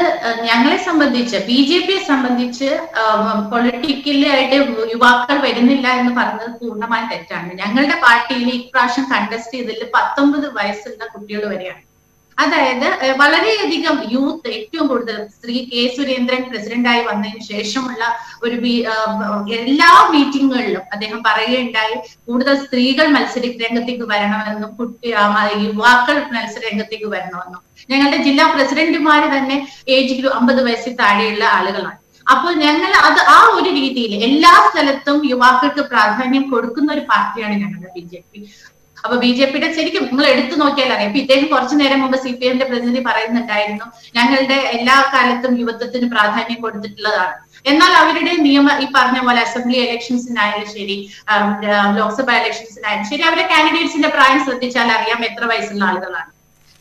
ഞങ്ങളെ സംബന്ധിച്ച്, BJP-യെ സംബന്ധിച്ച് പൊളിറ്റിക്കലായിട്ട് യുവാക്കൾ വരുന്നില്ല എന്ന് പറഞ്ഞത് പൂർണ്ണമായി തെറ്റാണ്. ഞങ്ങളുടെ പാർട്ടിയിൽ ഇപ്രാവശ്യം കണ്ടസ്റ്റ് ചെയ്തതിൽ 19 വയസ്സുള്ള കുട്ടികൾ വരെയാണ്. അതായത് വളരെയധികം യൂത്ത്, ഏറ്റവും കൂടുതൽ K. സുരേന്ദ്രൻ പ്രസിഡന്റായി വന്നതിന് ശേഷമുള്ള ഒരു എല്ലാ മീറ്റിങ്ങുകളിലും അദ്ദേഹം പറയുകയുണ്ടായി, കൂടുതൽ സ്ത്രീകൾ രംഗത്തേക്ക് വരണമെന്നും യുവാക്കൾ രംഗത്തേക്ക് വരണമെന്നും. ഞങ്ങളുടെ ജില്ലാ പ്രസിഡന്റുമാര് തന്നെ ഏജ് 50 വയസ്സിൽ താഴെയുള്ള ആളുകളാണ്. അപ്പോൾ ഞങ്ങൾ ആ ഒരു രീതിയിൽ എല്ലാ സ്ഥലത്തും യുവാക്കൾക്ക് പ്രാധാന്യം കൊടുക്കുന്ന ഒരു പാർട്ടിയാണ് ഞങ്ങളുടെ BJP. അപ്പൊ BJP-യുടെ ശരിക്കും നിങ്ങൾ എടുത്തു നോക്കിയാൽ അറിയാം. ഇപ്പൊ ഇദ്ദേഹം കുറച്ചു നേരം മുമ്പ് CPM-ന്റെ പ്രതിനിധി പറയുന്നുണ്ടായിരുന്നു, ഞങ്ങളുടെ എല്ലാ കാലത്തും യുവത്വത്തിന് പ്രാധാന്യം കൊടുത്തിട്ടുള്ളതാണ്. എന്നാൽ അവരുടെ ഈ പറഞ്ഞ പോലെ അസംബ്ലി ഇലക്ഷൻസിനായാലും ശരി, ലോക്സഭ ഇലക്ഷൻസിനായാലും ശരി, അവരുടെ കാൻഡിഡേറ്റ്സിന്റെ പ്രായം ശ്രദ്ധിച്ചാൽ അറിയാം എത്ര വയസ്സുള്ള ആളുകളാണ്.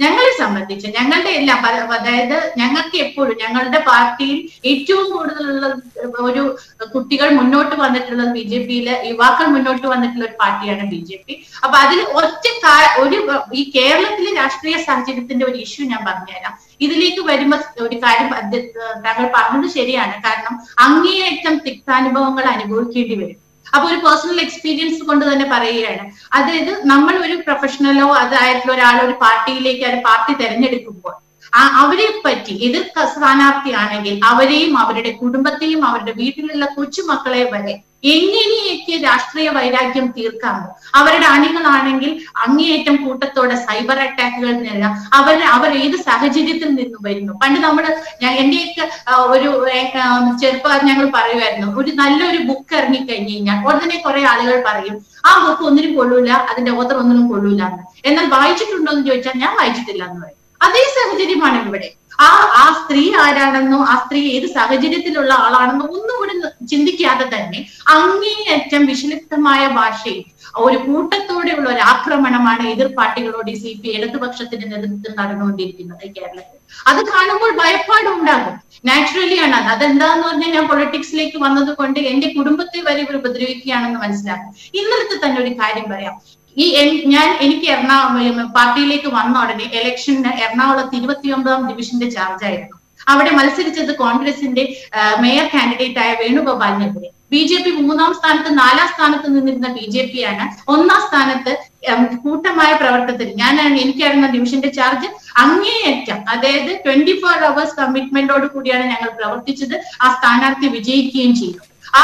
ഞങ്ങളെ സംബന്ധിച്ച് ഞങ്ങളുടെ എല്ലാം, അതായത് ഞങ്ങൾക്ക് എപ്പോഴും ഞങ്ങളുടെ പാർട്ടിയിൽ ഏറ്റവും കൂടുതലുള്ള ഒരു കുട്ടികൾ മുന്നോട്ട് വന്നിട്ടുള്ളത് BJP-യിലെ യുവാക്കൾ മുന്നോട്ട് വന്നിട്ടുള്ള ഒരു പാർട്ടിയാണ് BJP. അപ്പൊ അതിൽ ഈ കേരളത്തിലെ രാഷ്ട്രീയ സാഹചര്യത്തിന്റെ ഒരു ഇഷ്യൂ ഞാൻ പറഞ്ഞുതരാം. ഇതിലേക്ക് വരുമ്പോ ഒരു കാര്യം താങ്കൾ പറഞ്ഞത് ശരിയാണ്. കാരണം അങ്ങേയറ്റം തിക്താനുഭവങ്ങൾ അനുഭവിക്കേണ്ടി വരും. അപ്പൊ ഒരു പേഴ്സണൽ എക്സ്പീരിയൻസ് കൊണ്ട് തന്നെ പറയുകയാണ്. അതായത് നമ്മൾ ഒരു പ്രൊഫഷണലോ അതായിട്ടുള്ള ഒരാൾ ഒരു പാർട്ടിയിലേക്ക് പാർട്ടി തെരഞ്ഞെടുക്കുമ്പോൾ അവരെ പറ്റി, എതിർ സ്ഥാനാർത്ഥിയാണെങ്കിൽ അവരെയും അവരുടെ കുടുംബത്തെയും അവരുടെ വീട്ടിലുള്ള കൊച്ചുമക്കളെ വരെ എങ്ങനെയൊക്കെ രാഷ്ട്രീയ വൈരാഗ്യം തീർക്കാമോ, അവരുടെ അണികളാണെങ്കിൽ അങ്ങേയറ്റം കൂട്ടത്തോടെ സൈബർ അറ്റാക്കുകൾ നേരിടാം. അവർ ഏത് സാഹചര്യത്തിൽ നിന്നും വരുന്നു. പണ്ട് എന്റെയൊക്കെ ഒരു ചെറുപ്പക്കാരൻ ഞങ്ങൾ പറയുമായിരുന്നു, ഒരു നല്ലൊരു ബുക്ക് ഇറങ്ങിക്കഴിഞ്ഞു കഴിഞ്ഞാൽ ഉടനെ കുറെ ആളുകൾ പറയും ആ ബുക്ക് ഒന്നിനും കൊള്ളൂല, അതിന്റെ ഓതർ ഒന്നിനും കൊള്ളൂല എന്ന്. എന്നാൽ വായിച്ചിട്ടുണ്ടോ എന്ന് ചോദിച്ചാൽ ഞാൻ വായിച്ചിട്ടില്ല എന്ന് പറയും. അതേ സാഹചര്യമാണ് ഇവിടെ. ആ സ്ത്രീ ആരാണെന്നോ ആ സ്ത്രീ ഏത് സാഹചര്യത്തിലുള്ള ആളാണെന്നോ ഒന്നും കൂടെ ചിന്തിക്കാതെ തന്നെ അങ്ങേയറ്റം വിഷലിപ്തമായ ഭാഷയിൽ ഒരു കൂട്ടത്തോടെയുള്ള ഒരു ആക്രമണമാണ് എതിർ പാർട്ടികളോട് ഇടതുപക്ഷത്തിന്റെ നേതൃത്വത്തിൽ നടന്നുകൊണ്ടിരിക്കുന്നത് കേരളത്തിൽ. അത് കാണുമ്പോൾ ഭയപ്പാടുണ്ടാകും. നാച്ചുറലി ആണ് അത്. അതെന്താന്ന് പറഞ്ഞാൽ ഞാൻ പൊളിറ്റിക്സിലേക്ക് വന്നത് കൊണ്ട് എന്റെ കുടുംബത്തെ വരെ ഇവർ ഉപദ്രവിക്കുകയാണെന്ന് മനസ്സിലാക്കും. ഇന്നലത്തെ തന്നെ ഒരു കാര്യം പറയാം. എനിക്ക് പാർട്ടിയിലേക്ക് വന്ന ഉടനെ ഇലക്ഷന് എറണാകുളത്ത് 29ാം ഡിവിഷന്റെ ചാർജായിരുന്നു. അവിടെ മത്സരിച്ചത് കോൺഗ്രസിന്റെ മേയർ കാൻഡിഡേറ്റ് ആയ വേണുഗോപാലിനെതിരെ. BJP 3-ാം സ്ഥാനത്ത് 4-ാം സ്ഥാനത്ത് നിന്നിരുന്ന BJP ആണ് 1-ാം സ്ഥാനത്ത് കൂട്ടമായ പ്രവർത്തനത്തിൽ എനിക്കായിരുന്ന ഡിവിഷന്റെ ചാർജ് അങ്ങേയറ്റം, അതായത് 24 hours കമ്മിറ്റ്മെന്റോട് കൂടിയാണ് ഞങ്ങൾ പ്രവർത്തിച്ചത്. ആ സ്ഥാനാർത്ഥി വിജയിക്കുകയും ചെയ്തു. ആ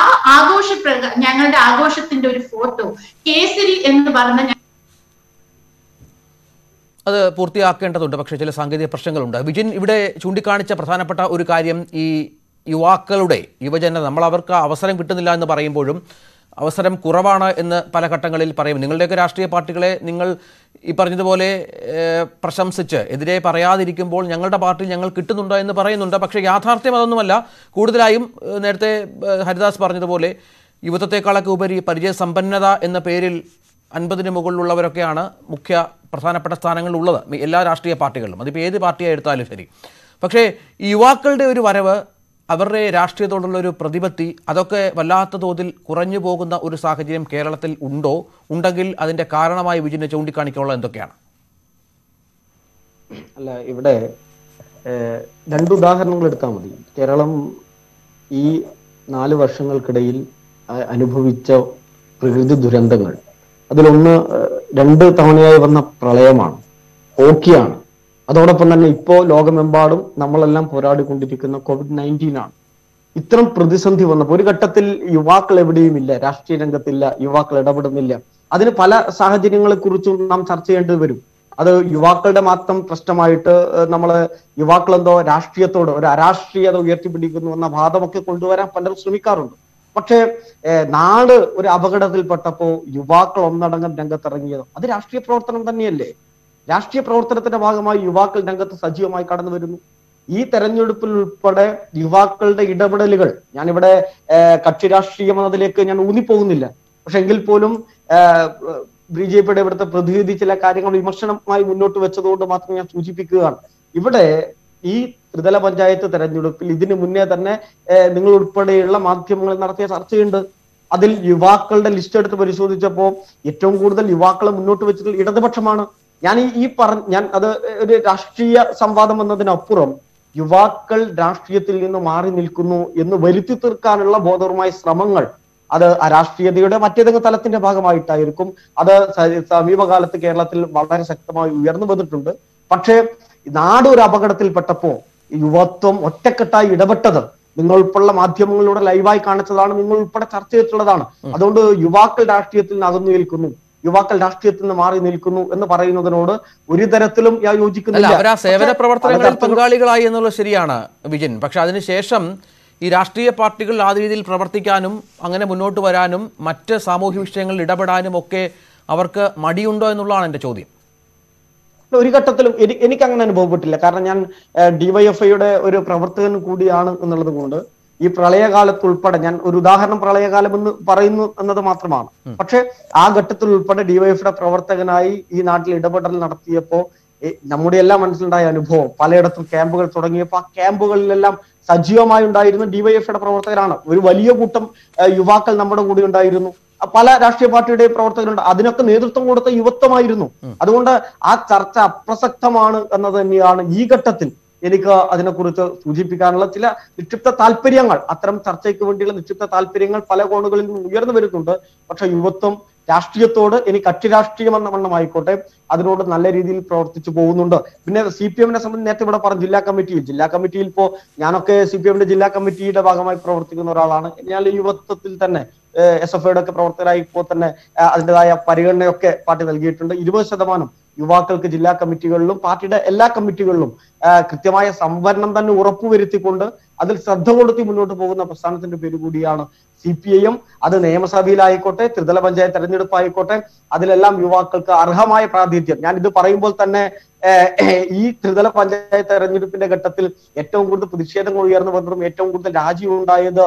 ഞങ്ങളുടെ ആഘോഷത്തിന്റെ ഒരു ഫോട്ടോ കേസരി എന്ന് പറഞ്ഞ അത് പൂർത്തിയാക്കേണ്ടതുണ്ട്. പക്ഷേ ചില സാങ്കേതിക പ്രശ്നങ്ങളുണ്ട്. വിജിൻ ഇവിടെ ചൂണ്ടിക്കാണിച്ച പ്രധാനപ്പെട്ട ഒരു കാര്യം ഈ യുവജന നമ്മൾ അവർക്ക് അവസരം കിട്ടുന്നില്ല എന്ന് പറയുമ്പോഴും അവസരം കുറവാണ് എന്ന് പല ഘട്ടങ്ങളിൽ പറയും. നിങ്ങളുടെയൊക്കെ രാഷ്ട്രീയ പാർട്ടികളെ നിങ്ങൾ ഈ പറഞ്ഞതുപോലെ പ്രശംസിച്ച് എതിരെ പറയാതിരിക്കുമ്പോൾ ഞങ്ങളുടെ പാർട്ടിയിൽ ഞങ്ങൾ കിട്ടുന്നുണ്ടോ എന്ന് പറയുന്നുണ്ട്. പക്ഷേ യാഥാർത്ഥ്യം അതൊന്നുമല്ല. കൂടുതലായും നേരത്തെ ഹരിദാസ് പറഞ്ഞതുപോലെ യുവത്വത്തെക്കാളൊക്കെ ഉപരി പരിചയസമ്പന്നത എന്ന പേരിൽ 50-ന് മുകളിലുള്ളവരൊക്കെയാണ് പ്രധാനപ്പെട്ട സ്ഥാനങ്ങളിലുള്ളത് എല്ലാ രാഷ്ട്രീയ പാർട്ടികളിലും. അതിപ്പോൾ ഏത് പാർട്ടിയായി എടുത്താലും ശരി. പക്ഷേ ഈ യുവാക്കളുടെ ഒരു വരവ്, അവരുടെ രാഷ്ട്രീയത്തോടുള്ള ഒരു പ്രതിപത്തി, അതൊക്കെ വല്ലാത്ത തോതിൽ കുറഞ്ഞു പോകുന്ന ഒരു സാഹചര്യം കേരളത്തിൽ ഉണ്ടെങ്കിൽ അതിൻ്റെ കാരണമായി വിജിനെ ചൂണ്ടിക്കാണിക്കാനുള്ള എന്തൊക്കെയാണ്? അല്ല, ഇവിടെ 2 ഉദാഹരണങ്ങൾ എടുത്താൽ മതി. കേരളം ഈ 4 വർഷങ്ങൾക്കിടയിൽ അനുഭവിച്ച പ്രകൃതി ദുരന്തങ്ങൾ, അതിലൊന്ന് 2 തവണയായി വന്ന പ്രളയമാണ്, ഓക്കിയാണ്. അതോടൊപ്പം തന്നെ ഇപ്പോ ലോകമെമ്പാടും നമ്മളെല്ലാം പോരാടിക്കൊണ്ടിരിക്കുന്ന COVID-19 ആണ്. ഇത്തരം പ്രതിസന്ധി വന്നപ്പോൾ ഒരു ഘട്ടത്തിൽ യുവാക്കൾ എവിടെയുമില്ല, രാഷ്ട്രീയ രംഗത്തില്ല, യുവാക്കൾ ഇടപെടുന്നില്ല. അതിന് പല സാഹചര്യങ്ങളെ കുറിച്ചും നാം ചർച്ച ചെയ്യേണ്ടി വരും. അത് യുവാക്കളുടെ മാത്രം പ്രശ്നമായിട്ട് യുവാക്കളെന്തോ രാഷ്ട്രീയത്തോട് ഒരു അരാഷ്ട്രീയത ഉയർത്തിപ്പിടിക്കുന്നു എന്ന വാദമൊക്കെ കൊണ്ടുവരാൻ പലരും ശ്രമിക്കാറുണ്ട്. പക്ഷേ നാട് ഒരു അപകടത്തിൽപ്പെട്ടപ്പോ യുവാക്കൾ ഒന്നടങ്കം രംഗത്തിറങ്ങിയത് അത് രാഷ്ട്രീയ പ്രവർത്തനം തന്നെയല്ലേ? രാഷ്ട്രീയ പ്രവർത്തനത്തിന്റെ ഭാഗമായി യുവാക്കൾ രംഗത്ത് സജീവമായി കടന്നു വരുന്നു. ഈ തെരഞ്ഞെടുപ്പിൽ ഉൾപ്പെടെ യുവാക്കളുടെ ഇടപെടലുകൾ, ഞാനിവിടെ കക്ഷി രാഷ്ട്രീയം എന്നതിലേക്ക് ഞാൻ ഊന്നിപ്പോകുന്നില്ല. പക്ഷെ എങ്കിൽ പോലും BJPയുടെ ഇവിടുത്തെ പ്രതിനിധി ചില കാര്യങ്ങൾ വിമർശനമായി മുന്നോട്ട് വെച്ചതുകൊണ്ട് മാത്രം ഞാൻ സൂചിപ്പിക്കുകയാണ്. ഇവിടെ ഈ ത്രിതല പഞ്ചായത്ത് തെരഞ്ഞെടുപ്പിൽ ഇതിനു മുന്നേ തന്നെ നിങ്ങൾ ഉൾപ്പെടെയുള്ള മാധ്യമങ്ങൾ നടത്തിയ ചർച്ചയുണ്ട്. അതിൽ യുവാക്കളുടെ ലിസ്റ്റ് എടുത്ത് പരിശോധിച്ചപ്പോൾ ഏറ്റവും കൂടുതൽ യുവാക്കളെ മുന്നോട്ട് വെച്ചത് ഇടതുപക്ഷമാണ്. ഞാൻ അത് ഒരു രാഷ്ട്രീയ സംവാദം എന്നതിനപ്പുറം യുവാക്കൾ രാഷ്ട്രീയത്തിൽ നിന്ന് മാറി നിൽക്കുന്നു എന്ന് വരുത്തി തീർക്കാനുള്ള ബോധപരമായ ശ്രമങ്ങൾ അത് അരാഷ്ട്രീയതയുടെ മറ്റേതെങ്കിലും തലത്തിന്റെ ഭാഗമായിട്ടായിരിക്കും. അത് സമീപകാലത്ത് കേരളത്തിൽ വളരെ ശക്തമായി ഉയർന്നു വന്നിട്ടുണ്ട്. പക്ഷേ നാട് ഒരു അപകടത്തിൽപ്പെട്ടപ്പോ യുവത്വം ഒറ്റക്കെട്ടായി ഇടപെട്ടത് നിങ്ങൾ ഉൾപ്പെടെ മാധ്യമങ്ങളിലൂടെ ലൈവായി കാണിച്ചതാണ്, നിങ്ങൾ ഉൾപ്പെടെ ചർച്ച ചെയ്തിട്ടുള്ളതാണ്. അതുകൊണ്ട് യുവാക്കൾ രാഷ്ട്രീയത്തിൽ നിന്ന് അകന്നു നിൽക്കുന്നു, യുവാക്കൾ രാഷ്ട്രീയത്തിൽ നിന്ന് മാറി നിൽക്കുന്നു എന്ന് പറയുന്നതിനോട് ഒരു തരത്തിലും ഞാൻ യോജിക്കുന്നില്ല. അവർ ആ സേവന പ്രവർത്തനങ്ങളിൽ പങ്കാളികളായി എന്നുള്ളത് ശരിയാണ് വിജിൻ. പക്ഷെ അതിനുശേഷം ഈ രാഷ്ട്രീയ പാർട്ടികൾ ആ രീതിയിൽ പ്രവർത്തിക്കാനും അങ്ങനെ മുന്നോട്ട് വരാനും മറ്റ് സാമൂഹ്യ വിഷയങ്ങളിൽ ഇടപെടാനും ഒക്കെ അവർക്ക് മടിയുണ്ടോ എന്നുള്ളതാണ് എൻ്റെ ചോദ്യം. ഒരു ഘട്ടത്തിലും എനിക്ക് അങ്ങനെ അനുഭവപ്പെട്ടില്ല. കാരണം ഞാൻ DYFIയുടെ ഒരു പ്രവർത്തകൻ കൂടിയാണ് എന്നുള്ളത് കൊണ്ട് ഈ പ്രളയകാലത്ത് ഉൾപ്പെടെ, ഞാൻ ഒരു ഉദാഹരണം പ്രളയകാലം എന്ന് പറയുന്നു എന്നത് മാത്രമാണ്. പക്ഷെ ആ ഘട്ടത്തിൽ ഉൾപ്പെടെ DYFIയുടെ പ്രവർത്തകനായി ഈ നാട്ടിൽ ഇടപെടൽ നടത്തിയപ്പോ നമ്മുടെ എല്ലാം മനസ്സിലുണ്ടായ അനുഭവം, പലയിടത്തും ക്യാമ്പുകൾ തുടങ്ങിയപ്പോൾ ആ ക്യാമ്പുകളിലെല്ലാം സജീവമായി ഉണ്ടായിരുന്ന DYFIയുടെ പ്രവർത്തകരാണ്. ഒരു വലിയ കൂട്ടം യുവാക്കൾ നമ്മുടെ കൂടെ ഉണ്ടായിരുന്നു. പല രാഷ്ട്രീയ പാർട്ടിയുടെയും പ്രവർത്തകരുണ്ട്. അതിനൊക്കെ നേതൃത്വം കൊടുത്ത യുവത്വമായിരുന്നു. അതുകൊണ്ട് ആ ചർച്ച അപ്രസക്തമാണ് എന്നത് തന്നെയാണ് ഈ ഘട്ടത്തിൽ എനിക്ക് അതിനെക്കുറിച്ച് സൂചിപ്പിക്കാനുള്ള ചില നിക്ഷിപ്ത താല്പര്യങ്ങൾ. അത്തരം ചർച്ചയ്ക്ക് വേണ്ടിയുള്ള നിക്ഷിപ്ത താല്പര്യങ്ങൾ പല കോണുകളിൽ നിന്നും ഉയർന്നു വരുന്നുണ്ട്. പക്ഷെ യുവത്വം രാഷ്ട്രീയത്തോട് കക്ഷി രാഷ്ട്രീയം എന്ന വണ്ണമായിക്കോട്ടെ അതിനോട് നല്ല രീതിയിൽ പ്രവർത്തിച്ചു പോകുന്നുണ്ട്. പിന്നെ CPM-നെ സംബന്ധിച്ച് നേരത്തെ ഇവിടെ പറഞ്ഞു, ജില്ലാ കമ്മിറ്റിയിൽ ഇപ്പോ ഞാനൊക്കെ CPM-ന്റെ ജില്ലാ കമ്മിറ്റിയുടെ ഭാഗമായി പ്രവർത്തിക്കുന്ന ഒരാളാണ്. ഞാൻ യുവത്വത്തിൽ തന്നെ SFIയുടെ ഒക്കെ പ്രവർത്തകരായി ഇപ്പോൾ തന്നെ അതിൻ്റെതായ പരിഗണനയൊക്കെ പാർട്ടി നൽകിയിട്ടുണ്ട്. 20% യുവാക്കൾക്ക് ജില്ലാ കമ്മിറ്റികളിലും പാർട്ടിയുടെ എല്ലാ കമ്മിറ്റികളിലും കൃത്യമായ സംവരണം തന്നെ ഉറപ്പുവരുത്തിക്കൊണ്ട് അതിൽ ശ്രദ്ധ കൊടുത്തി മുന്നോട്ട് പോകുന്ന പ്രസ്ഥാനത്തിന്റെ പേര് കൂടിയാണ് CPIM. അത് നിയമസഭയിലായിക്കോട്ടെ, ത്രിതല പഞ്ചായത്ത് തെരഞ്ഞെടുപ്പ് ആയിക്കോട്ടെ, അതിലെല്ലാം യുവാക്കൾക്ക് അർഹമായ പ്രാതിനിധ്യം. ഞാൻ ഇത് പറയുമ്പോൾ തന്നെ ഈ ത്രിതല പഞ്ചായത്ത് തെരഞ്ഞെടുപ്പിന്റെ ഘട്ടത്തിൽ ഏറ്റവും കൂടുതൽ പ്രതിഷേധങ്ങൾ ഉയർന്നു വന്നതും ഏറ്റവും കൂടുതൽ രാജിയുണ്ടായത്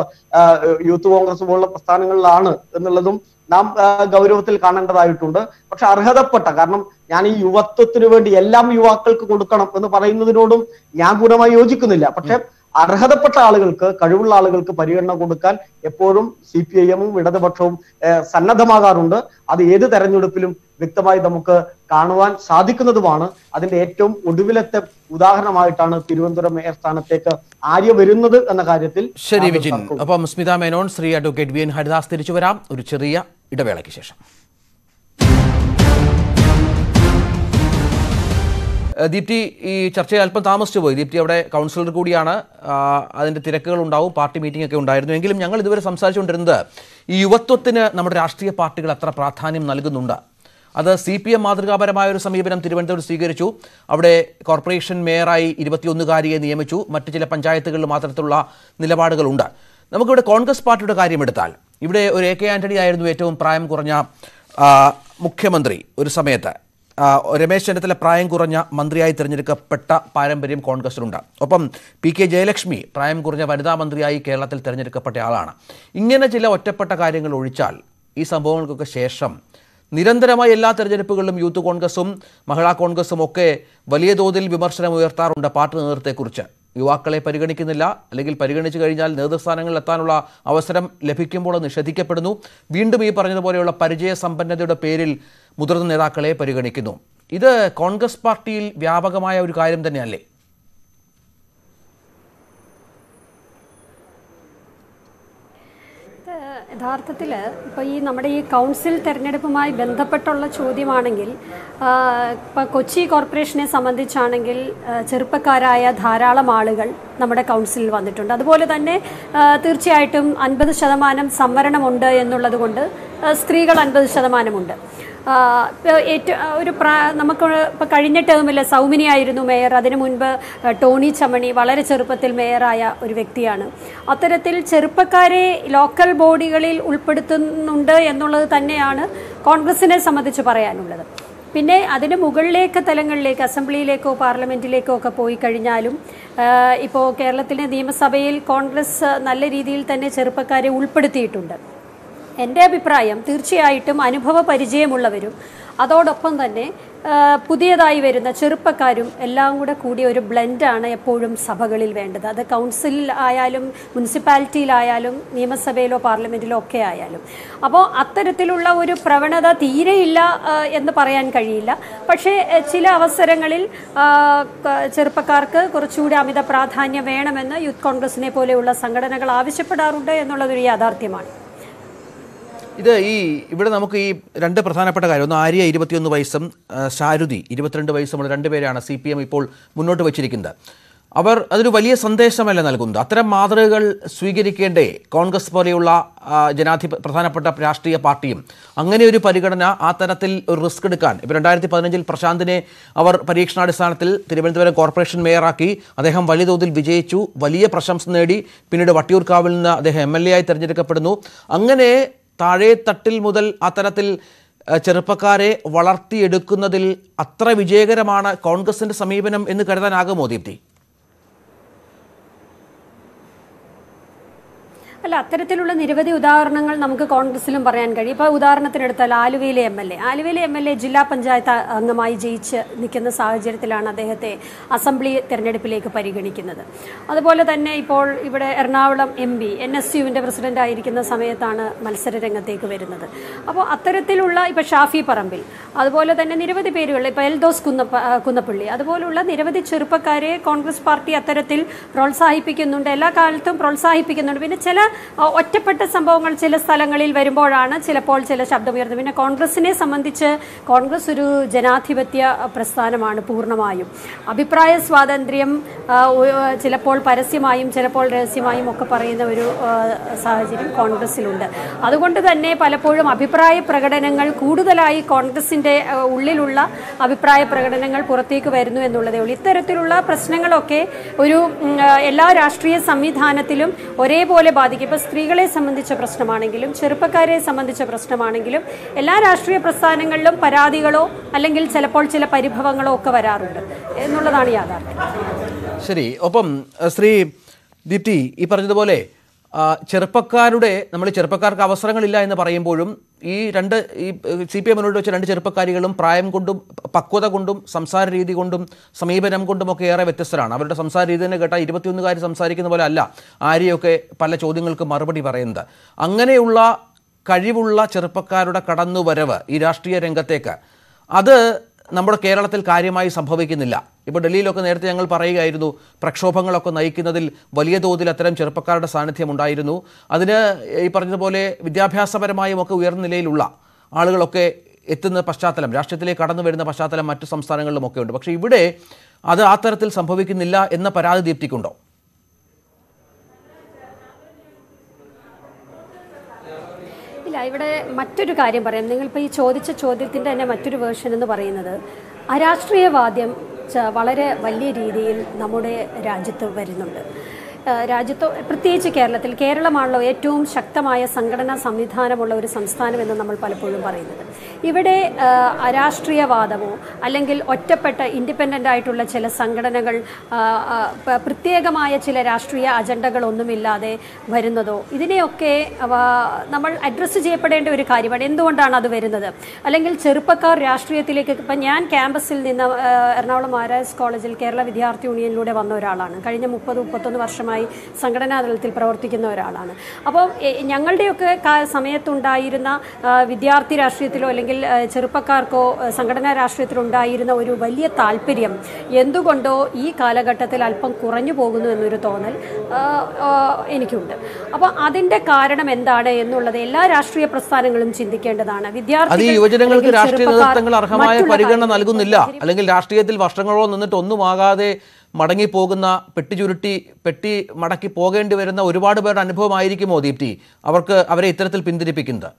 യൂത്ത് കോൺഗ്രസ് പോലുള്ള പ്രസ്ഥാനങ്ങളിലാണ് എന്നുള്ളതും നാം ഗൗരവത്തിൽ കാണേണ്ടതായിട്ടുണ്ട്. പക്ഷെ അർഹതപ്പെട്ട, കാരണം ഞാൻ ഈ യുവത്വത്തിനു വേണ്ടി എല്ലാം യുവാക്കൾക്ക് കൊടുക്കണം എന്ന് പറയുന്നതിനോടും ഞാൻ പൂർണ്ണമായി യോജിക്കുന്നില്ല. പക്ഷെ അർഹതപ്പെട്ട ആളുകൾക്ക്, കഴിവുള്ള ആളുകൾക്ക് പരിഗണന കൊടുക്കാൻ എപ്പോഴും CPIM-ഉം ഇടതുപക്ഷവും സന്നദ്ധമാകാറുണ്ട്. അത് ഏത് തെരഞ്ഞെടുപ്പിലും വ്യക്തമായി നമുക്ക് കാണുവാൻ സാധിക്കുന്നതുമാണ്. അതിന്റെ ഏറ്റവും ഒടുവിലത്തെ ഉദാഹരണമായിട്ടാണ് തിരുവനന്തപുരം മേയർ സ്ഥാനത്തേക്ക് ആര്യ വരുന്നത് എന്ന കാര്യത്തിൽ. ശരി വിജിൻ. അപ്പം Smitha Menon, Shri advocate V N Haridas തിരിച്ചു വരാം ഒരു ചെറിയ ഇടവേളയ്ക്ക് ശേഷം. ദീപ്തി, ഈ ചർച്ചയിൽ അല്പം താമസിച്ചു പോയി. ദീപ്തി അവിടെ കൗൺസിലർ കൂടിയാണ്, അതിൻ്റെ തിരക്കുകൾ ഉണ്ടാവും, പാർട്ടി മീറ്റിംഗ് ഒക്കെ ഉണ്ടായിരുന്നു. എങ്കിലും ഞങ്ങൾ ഇതുവരെ സംസാരിച്ചുകൊണ്ടിരുന്നത് ഈ യുവത്വത്തിന് നമ്മുടെ രാഷ്ട്രീയ പാർട്ടികൾ എത്ര പ്രാധാന്യം നൽകുന്നുണ്ട്. അത് CPM മാതൃകാപരമായ ഒരു സമീപനം തിരുവനന്തപുരം സ്വീകരിച്ചു. അവിടെ കോർപ്പറേഷൻ മേയറായി 21-കാരിയെ നിയമിച്ചു. മറ്റ് ചില പഞ്ചായത്തുകളിൽ മാത്രത്തിലുള്ള നിലപാടുകളുണ്ട്. നമുക്കിവിടെ കോൺഗ്രസ് പാർട്ടിയുടെ കാര്യമെടുത്താൽ ഇവിടെ ഒരു AK ആന്റണി ആയിരുന്നു ഏറ്റവും പ്രായം കുറഞ്ഞ മുഖ്യമന്ത്രി ഒരു സമയത്ത്. രമേശ് ചെന്നിത്തല പ്രായം കുറഞ്ഞ മന്ത്രിയായി തിരഞ്ഞെടുക്കപ്പെട്ട പാരമ്പര്യം കോൺഗ്രസിലുണ്ട്. ഒപ്പം PK ജയലക്ഷ്മി പ്രായം കുറഞ്ഞ വനിതാ മന്ത്രിയായി കേരളത്തിൽ തിരഞ്ഞെടുക്കപ്പെട്ട ആളാണ്. ഇങ്ങനെ ചില ഒറ്റപ്പെട്ട കാര്യങ്ങൾ ഒഴിച്ചാൽ ഈ സംഭവങ്ങൾക്കൊക്കെ ശേഷം നിരന്തരമായി എല്ലാ തെരഞ്ഞെടുപ്പുകളിലും യൂത്ത് കോൺഗ്രസും മഹിളാ കോൺഗ്രസും ഒക്കെ വലിയ തോതിൽ വിമർശനം ഉയർത്താറുണ്ട് പാർട്ടി നേതൃത്വത്തെക്കുറിച്ച്. യുവാക്കളെ പരിഗണിക്കുന്നില്ല, അല്ലെങ്കിൽ പരിഗണിച്ചു കഴിഞ്ഞാൽ നേതൃസ്ഥാനങ്ങളിൽ എത്താനുള്ള അവസരം ലഭിക്കുമ്പോൾ നിഷേധിക്കപ്പെടുന്നു. വീണ്ടും ഈ പറഞ്ഞതുപോലെയുള്ള പരിചയസമ്പന്നതയുടെ പേരിൽ മുതിർന്ന നേതാക്കളെ പരിഗണിക്കുന്നു. ഇത് കോൺഗ്രസ് പാർട്ടിയിൽ വ്യാപകമായ ഒരു കാര്യം തന്നെയല്ലേ? യഥാർത്ഥത്തിൽ ഇപ്പോൾ നമ്മുടെ ഈ കൗൺസിൽ തെരഞ്ഞെടുപ്പുമായി ബന്ധപ്പെട്ടുള്ള ചോദ്യമാണെങ്കിൽ, ഇപ്പോൾ കൊച്ചി കോർപ്പറേഷനെ സംബന്ധിച്ചാണെങ്കിൽ ചെറുപ്പക്കാരായ ധാരാളം ആളുകൾ നമ്മുടെ കൗൺസിലിൽ വന്നിട്ടുണ്ട്. അതുപോലെ തന്നെ തീർച്ചയായിട്ടും 50% സംവരണമുണ്ട് എന്നുള്ളത് കൊണ്ട് സ്ത്രീകൾ 50%. നമുക്ക് ഇപ്പോൾ കഴിഞ്ഞ ടേമിൽ സൗമിനിയായിരുന്നു മേയർ. അതിനു മുൻപ് ടോണി ചമ്മണി വളരെ ചെറുപ്പത്തിൽ മേയറായ ഒരു വ്യക്തിയാണ്. അത്തരത്തിൽ ചെറുപ്പക്കാരെ ലോക്കൽ ബോഡികളിൽ ഉൾപ്പെടുത്തുന്നുണ്ട് എന്നുള്ളത് തന്നെയാണ് കോൺഗ്രസിനെ സംബന്ധിച്ച് പറയാനുള്ളത്. പിന്നെ അതിന് മുകളിലേക്ക് തലങ്ങളിലേക്ക്, അസംബ്ലിയിലേക്കോ പാർലമെൻറ്റിലേക്കോ ഒക്കെ പോയി കഴിഞ്ഞാലും ഇപ്പോൾ കേരളത്തിലെ നിയമസഭയിൽ കോൺഗ്രസ് നല്ല രീതിയിൽ തന്നെ ചെറുപ്പക്കാരെ ഉൾപ്പെടുത്തിയിട്ടുണ്ട്. എൻ്റെ അഭിപ്രായം തീർച്ചയായിട്ടും അനുഭവ പരിചയമുള്ളവരും അതോടൊപ്പം തന്നെ പുതിയതായി വരുന്ന ചെറുപ്പക്കാരും എല്ലാം കൂടെ കൂടിയ ഒരു ബ്ലെൻഡാണ് എപ്പോഴും സഭകളിൽ വേണ്ടത്. അത് കൗൺസിലിൽ ആയാലും മുനിസിപ്പാലിറ്റിയിലായാലും നിയമസഭയിലോ പാർലമെൻറ്റിലോ ഒക്കെ ആയാലും. അപ്പോൾ അത്തരത്തിലുള്ള ഒരു പ്രവണത തീരെയില്ല എന്ന് പറയാൻ കഴിയില്ല. പക്ഷേ ചില അവസരങ്ങളിൽ ചെറുപ്പക്കാർക്ക് കുറച്ചുകൂടി അമിത പ്രാധാന്യം വേണമെന്ന് യൂത്ത് കോൺഗ്രസിനെ പോലെയുള്ള സംഘടനകൾ ആവശ്യപ്പെടാറുണ്ട് എന്നുള്ളതൊരു യാഥാർത്ഥ്യമാണ്. ഇത് ഇവിടെ നമുക്ക് ഈ രണ്ട് പ്രധാനപ്പെട്ട കാര്യം, ഒന്ന് ആര്യ 21 വയസ്സും ശാരുതി 22 വയസ്സുമുള്ള രണ്ടുപേരാണ് CPM ഇപ്പോൾ മുന്നോട്ട് വച്ചിരിക്കുന്നത്. അവർ അതൊരു വലിയ സന്ദേശമല്ല നൽകുന്നത്. അത്തരം മാതൃകകൾ സ്വീകരിക്കേണ്ടേ കോൺഗ്രസ് പോലെയുള്ള പ്രധാനപ്പെട്ട രാഷ്ട്രീയ പാർട്ടിയും? അങ്ങനെ ഒരു പരിഗണന, ആ തരത്തിൽ ഒരു റിസ്ക് എടുക്കാൻ, ഇപ്പോൾ 2015 പ്രശാന്തിനെ അവർ പരീക്ഷണാടിസ്ഥാനത്തിൽ തിരുവനന്തപുരം കോർപ്പറേഷൻ മേയറാക്കി. അദ്ദേഹം വലിയ തോതിൽ വിജയിച്ചു, വലിയ പ്രശംസ നേടി. പിന്നീട് വട്ടിയൂർക്കാവിൽ നിന്ന് അദ്ദേഹം MLA ആയി തിരഞ്ഞെടുക്കപ്പെടുന്നു. അങ്ങനെ താഴെ തട്ടിൽ മുതൽ അത്തരത്തിൽ ചെറുപ്പക്കാരെ വളർത്തിയെടുക്കുന്നതിൽ അത്ര വിജയകരമാണ് കോൺഗ്രസിൻ്റെ സമീപനം എന്ന് കരുതാനാകുമോ ദീപ്തി? അല്ല, അത്തരത്തിലുള്ള നിരവധി ഉദാഹരണങ്ങൾ നമുക്ക് കോൺഗ്രസിലും പറയാൻ കഴിയും. ഇപ്പോൾ ഉദാഹരണത്തിനെടുത്താൽ ആലുവയിലെ MLA ജില്ലാ പഞ്ചായത്ത് അംഗമായി ജയിച്ച് നിൽക്കുന്ന സാഹചര്യത്തിലാണ് അദ്ദേഹത്തെ അസംബ്ലി തെരഞ്ഞെടുപ്പിലേക്ക് പരിഗണിക്കുന്നത്. അതുപോലെ തന്നെ ഇപ്പോൾ ഇവിടെ എറണാകുളം MP NSUവിൻ്റെ പ്രസിഡൻ്റായിരിക്കുന്ന സമയത്താണ് മത്സര രംഗത്തേക്ക് വരുന്നത്. അപ്പോൾ അത്തരത്തിലുള്ള ഇപ്പോൾ ഷാഫി പറമ്പിൽ, അതുപോലെ തന്നെ നിരവധി പേരുകൾ, ഇപ്പോൾ എൽദോസ് കുന്നപ്പള്ളി, അതുപോലുള്ള നിരവധി ചെറുപ്പക്കാരെ കോൺഗ്രസ് പാർട്ടി അത്തരത്തിൽ പ്രോത്സാഹിപ്പിക്കുന്നുണ്ട്, എല്ലാ കാലത്തും പ്രോത്സാഹിപ്പിക്കുന്നുണ്ട്. പിന്നെ ചില ഒറ്റപ്പെട്ട സംഭവങ്ങൾ ചില സ്ഥലങ്ങളിൽ വരുമ്പോഴാണ് ചിലപ്പോൾ ചില ശബ്ദമുയർന്നത്. പിന്നെ കോൺഗ്രസിനെ സംബന്ധിച്ച് കോൺഗ്രസ് ഒരു ജനാധിപത്യ പ്രസ്ഥാനമാണ് പൂർണ്ണമായും. അഭിപ്രായ സ്വാതന്ത്ര്യം ചിലപ്പോൾ പരസ്യമായും ചിലപ്പോൾ രഹസ്യമായും ഒക്കെ പറയുന്ന ഒരു സാഹചര്യം കോൺഗ്രസിലുണ്ട്. അതുകൊണ്ട് തന്നെ പലപ്പോഴും അഭിപ്രായ പ്രകടനങ്ങൾ കൂടുതലായി കോൺഗ്രസിൻ്റെ ഉള്ളിലുള്ള അഭിപ്രായ പ്രകടനങ്ങൾ പുറത്തേക്ക് വരുന്നു എന്നുള്ളതേ ഉള്ളൂ. ഇത്തരത്തിലുള്ള പ്രശ്നങ്ങളൊക്കെ ഒരു എല്ലാ രാഷ്ട്രീയ സംവിധാനത്തിലും ഒരേപോലെ ബാധിക്കും. ഇപ്പോൾ സ്ത്രീകളെ സംബന്ധിച്ച പ്രശ്നമാണെങ്കിലും ചെറുപ്പക്കാരെ സംബന്ധിച്ച പ്രശ്നമാണെങ്കിലും എല്ലാ രാഷ്ട്രീയ പ്രസ്ഥാനങ്ങളിലും പരാതികളോ അല്ലെങ്കിൽ ചിലപ്പോൾ ചില പരിഭവങ്ങളോ ഒക്കെ വരാറുണ്ട് എന്നുള്ളതാണ് യാഥാർത്ഥ്യം. ശരി. ഒപ്പം ശ്രീ ദീപ്തി, ഈ പറഞ്ഞതുപോലെ നമ്മൾ ചെറുപ്പക്കാർക്ക് അവസരങ്ങളില്ല എന്ന് പറയുമ്പോഴും ഈ CPM മുന്നോട്ട് വെച്ച രണ്ട് ചെറുപ്പക്കാരികളും പ്രായം കൊണ്ടും പക്വത കൊണ്ടും സംസാര രീതി കൊണ്ടും സമീപനം കൊണ്ടും ഒക്കെ ഏറെ വ്യത്യസ്തരാണ്. അവരുടെ സംസാര രീതി തന്നെ കേട്ടാൽ 21-കാരി സംസാരിക്കുന്ന പോലെ അല്ല ആരെയൊക്കെ പല ചോദ്യങ്ങൾക്ക് മറുപടി പറയുന്നത്. അങ്ങനെയുള്ള കഴിവുള്ള ചെറുപ്പക്കാരുടെ കടന്നുവരവ് ഈ രാഷ്ട്രീയ രംഗത്തേക്ക് അത് നമ്മുടെ കേരളത്തിൽ കാര്യമായി സംഭവിക്കുന്നില്ല. ഇപ്പോൾ ഡൽഹിയിലൊക്കെ നേരത്തെ ഞങ്ങൾ പറയുകയായിരുന്നു, പ്രക്ഷോഭങ്ങളൊക്കെ നയിക്കുന്നതിൽ വലിയ തോതിൽ അത്തരം ചെറുപ്പക്കാരുടെ സാന്നിധ്യം ഉണ്ടായിരുന്നു. അതിന് ഈ പറഞ്ഞതുപോലെ വിദ്യാഭ്യാസപരമായും ഒക്കെ ഉയർന്ന നിലയിലുള്ള ആളുകളൊക്കെ എത്തുന്ന പശ്ചാത്തലം, രാഷ്ട്രീയത്തിലേക്ക് കടന്നു വരുന്ന പശ്ചാത്തലം മറ്റു സംസ്ഥാനങ്ങളിലുമൊക്കെ ഉണ്ട്. പക്ഷേ ഇവിടെ അത് ആ തരത്തിൽ സംഭവിക്കുന്നില്ല എന്ന പരാതി ദീപ്തിക്കുണ്ടോ? ഇല്ല, ഇവിടെ മറ്റൊരു കാര്യം പറയാം. നിങ്ങളിപ്പോൾ ഈ ചോദിച്ച ചോദ്യത്തിൻ്റെ തന്നെ മറ്റൊരു വേർഷൻ എന്ന് പറയുന്നത്, അരാഷ്ട്രീയവാദ്യം വളരെ വലിയ രീതിയിൽ നമ്മുടെ രാജ്യത്ത് വരുന്നുണ്ട്. രാജ്യത്ത് പ്രത്യേകിച്ച് കേരളമാണല്ലോ ഏറ്റവും ശക്തമായ സംഘടനാ സംവിധാനമുള്ള ഒരു സംസ്ഥാനം എന്ന് നമ്മൾ പലപ്പോഴും പറയുന്നത്. ഇവിടെ അരാഷ്ട്രീയവാദമോ അല്ലെങ്കിൽ ഒറ്റപ്പെട്ട ഇൻഡിപെൻഡൻ്റ് ആയിട്ടുള്ള ചില സംഘടനകൾ പ്രത്യേകമായ ചില രാഷ്ട്രീയ അജണ്ടകളൊന്നുമില്ലാതെ വരുന്നതോ ഇതിനെയൊക്കെ നമ്മൾ അഡ്രസ്സ് ചെയ്യപ്പെടേണ്ട ഒരു കാര്യമാണ്. എന്തുകൊണ്ടാണ് അത് വരുന്നത്? അല്ലെങ്കിൽ ചെറുപ്പക്കാർ രാഷ്ട്രീയത്തിലേക്ക്, ഇപ്പം ഞാൻ ക്യാമ്പസിൽ നിന്ന് എറണാകുളം ആർഎസ് കോളേജിൽ കേരള വിദ്യാർത്ഥി യൂണിയനിലൂടെ വന്ന ഒരാളാണ്. കഴിഞ്ഞ 30-31 വർഷമായി സംഘടനാ തലത്തിൽ പ്രവർത്തിക്കുന്ന ഒരാളാണ്. അപ്പോൾ ഞങ്ങളുടെയൊക്കെ സമയത്തുണ്ടായിരുന്ന വിദ്യാർത്ഥി രാഷ്ട്രീയത്തിലോ അല്ലെങ്കിൽ ചെറുപ്പക്കാർക്കോ സംഘടനാ രാഷ്ട്രീയത്തിലുണ്ടായിരുന്ന ഒരു വലിയ താല്പര്യം എന്തുകൊണ്ടോ ഈ കാലഘട്ടത്തിൽ അല്പം കുറഞ്ഞു പോകുന്നു എന്നൊരു തോന്നൽ എനിക്കുണ്ട്. അപ്പോൾ അതിൻ്റെ കാരണം എന്താണ് എന്നുള്ളത് എല്ലാ രാഷ്ട്രീയ പ്രസ്ഥാനങ്ങളും ചിന്തിക്കേണ്ടതാണ്. യുവജനങ്ങൾക്ക് രാഷ്ട്രീയ നേതൃത്വങ്ങൾ അർഹമായ പരിഗണന നൽകുന്നില്ല, അല്ലെങ്കിൽ രാഷ്ട്രീയത്തിൽ വർഷങ്ങളോ നിന്നിട്ട് ഒന്നുമാകാതെ മടങ്ങിപ്പോകുന്ന, പെട്ടി മടക്കി പോകേണ്ടി വരുന്ന ഒരുപാട് പേരുടെ അനുഭവമായിരിക്കുമോ ദീപ്തി അവരെ ഇത്തരത്തിൽ പിന്തിരിപ്പിക്കുന്നത്?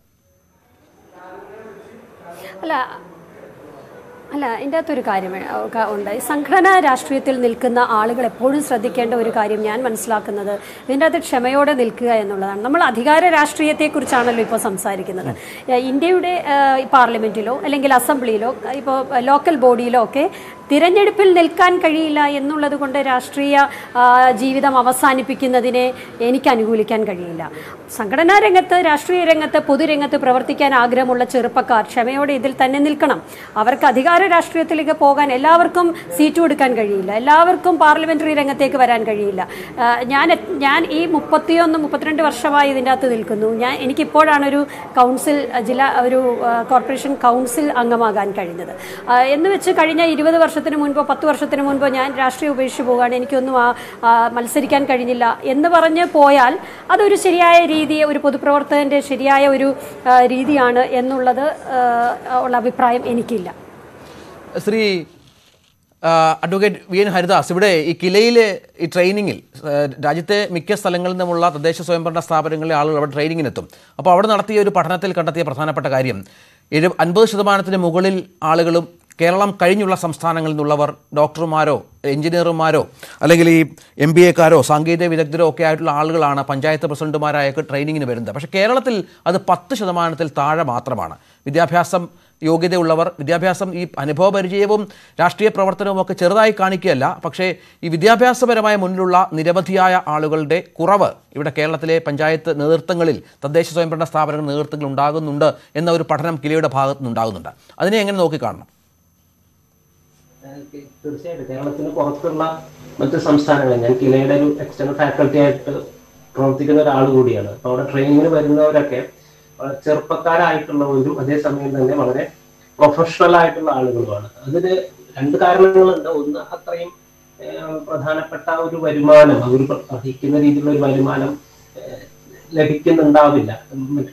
അല്ല, ഇതിൻ്റെ അകത്തൊരു കാര്യം ഉണ്ട്. സംഘടനാ രാഷ്ട്രീയത്തിൽ നിൽക്കുന്ന ആളുകൾ എപ്പോഴും ശ്രദ്ധിക്കേണ്ട ഒരു കാര്യം ഞാൻ മനസ്സിലാക്കുന്നത്, ഇതിൻ്റെ അകത്ത് ക്ഷമയോടെ നിൽക്കുക എന്നുള്ളതാണ്. നമ്മൾ അധികാര രാഷ്ട്രീയത്തെക്കുറിച്ചാണല്ലോ ഇപ്പോൾ സംസാരിക്കുന്നത്. ഇന്ത്യയുടെ പാർലമെൻറ്റിലോ അല്ലെങ്കിൽ അസംബ്ലിയിലോ ഇപ്പോൾ ലോക്കൽ ബോഡിയിലോ ഒക്കെ തിരഞ്ഞെടുപ്പിൽ നിൽക്കാൻ കഴിയില്ല എന്നുള്ളത് കൊണ്ട് രാഷ്ട്രീയ ജീവിതം അവസാനിപ്പിക്കുന്നതിനെ എനിക്ക് അനുകൂലിക്കാൻ കഴിയില്ല. സംഘടനാ രംഗത്ത്, രാഷ്ട്രീയ രംഗത്ത്, പൊതുരംഗത്ത് പ്രവർത്തിക്കാൻ ആഗ്രഹമുള്ള ചെറുപ്പക്കാർ ക്ഷമയോടെ ഇതിൽ തന്നെ നിൽക്കണം. അവർക്ക് അധികാര രാഷ്ട്രീയത്തിലേക്ക് പോകാൻ എല്ലാവർക്കും സീറ്റ് കൊടുക്കാൻ കഴിയില്ല, എല്ലാവർക്കും പാർലമെന്ററി രംഗത്തേക്ക് വരാൻ കഴിയില്ല. ഞാൻ ഈ 31-32 വർഷമായി ഇതിൻ്റെ അകത്ത് നിൽക്കുന്നു. എനിക്കിപ്പോഴാണ് ഒരു കോർപ്പറേഷൻ കൗൺസിൽ അംഗമാകാൻ കഴിഞ്ഞത്. എന്ന് വെച്ച് കഴിഞ്ഞ 20 വർഷത്തിന് മുൻപോ 10 വർഷത്തിന് മുൻപോ ഞാൻ രാഷ്ട്രീയം ഉപേക്ഷിച്ച് പോവുകയാണ്, എനിക്കൊന്നും മത്സരിക്കാൻ കഴിഞ്ഞില്ല എന്ന് പറഞ്ഞ് പോയാൽ അതൊരു ശരിയായ രീതി, ഒരു പൊതുപ്രവർത്തകൻ്റെ ശരിയായ ഒരു രീതിയാണ് എന്നുള്ളത് ഉള്ള അഭിപ്രായം എനിക്കില്ല. ശ്രീ അഡ്വക്കേറ്റ് VN ഹരിദാസ്, ഇവിടെ ഈ കിലയിലെ ഈ ട്രെയിനിങ്ങിൽ രാജ്യത്തെ മിക്ക സ്ഥലങ്ങളിൽ നിന്നുമുള്ള തദ്ദേശ സ്വയംഭരണ സ്ഥാപനങ്ങളിലെ ആളുകൾ അവിടെ ട്രെയിനിങ്ങിനെത്തും. അപ്പോൾ അവിടെ നടത്തിയ ഒരു പഠനത്തിൽ കണ്ടെത്തിയ പ്രധാനപ്പെട്ട കാര്യം, 50% മുകളിൽ ആളുകളും കേരളം കഴിഞ്ഞുള്ള സംസ്ഥാനങ്ങളിൽ നിന്നുള്ളവർ ഡോക്ടർമാരോ എഞ്ചിനീയർമാരോ അല്ലെങ്കിൽ ഈ MBA-കാരോ സാങ്കേതിക വിദഗ്ധരോ ഒക്കെ ആയിട്ടുള്ള ആളുകളാണ് പഞ്ചായത്ത് പ്രസിഡന്റുമാരായൊക്കെ ട്രെയിനിങ്ങിന് വരുന്നത്. പക്ഷേ കേരളത്തിൽ അത് 10% താഴെ മാത്രമാണ്. യോഗ്യതയുള്ളവർ, വിദ്യാഭ്യാസം, ഈ അനുഭവപരിചയവും രാഷ്ട്രീയ പ്രവർത്തനവും ഒക്കെ ചെറുതായി കാണിക്കുകയല്ല, പക്ഷേ ഈ വിദ്യാഭ്യാസപരമായ മുന്നിലുള്ള നിരവധിയായ ആളുകളുടെ കുറവ് ഇവിടെ കേരളത്തിലെ പഞ്ചായത്ത് നേതൃത്വങ്ങളിൽ, തദ്ദേശ സ്വയംഭരണ സ്ഥാപനങ്ങൾ നേതൃത്വങ്ങൾ ഉണ്ടാകുന്നുണ്ട് എന്ന ഒരു പഠനം കിലയുടെ ഭാഗത്തു നിന്നുണ്ടാകുന്നുണ്ട്. അതിനെ എങ്ങനെ നോക്കിക്കാണണം? തീർച്ചയായിട്ടും കേരളത്തിന് പുറത്തുള്ള മറ്റ് സംസ്ഥാനങ്ങളിൽ, ഞാൻ കിലയുടെ ഒരു എക്സ്റ്റേണൽ ഫാക്കൽറ്റി ആയിട്ട് പ്രവർത്തിക്കുന്ന ഒരാൾ കൂടിയാണ്. അപ്പോൾ അവിടെ ട്രെയിനിങ്ങിന് വരുന്നവരൊക്കെ ചെറുപ്പക്കാരായിട്ടുള്ളവരും അതേസമയം തന്നെ വളരെ പ്രൊഫഷണൽ ആയിട്ടുള്ള ആളുകളുമാണ്. അതിന് 2 കാരണങ്ങളുണ്ട്. ഒന്ന്, അത്രയും പ്രധാനപ്പെട്ട ഒരു വരുമാനം, അവർ അർഹിക്കുന്ന രീതിയിലുള്ള ഒരു വരുമാനം ലഭിക്കുന്നുണ്ടാവില്ല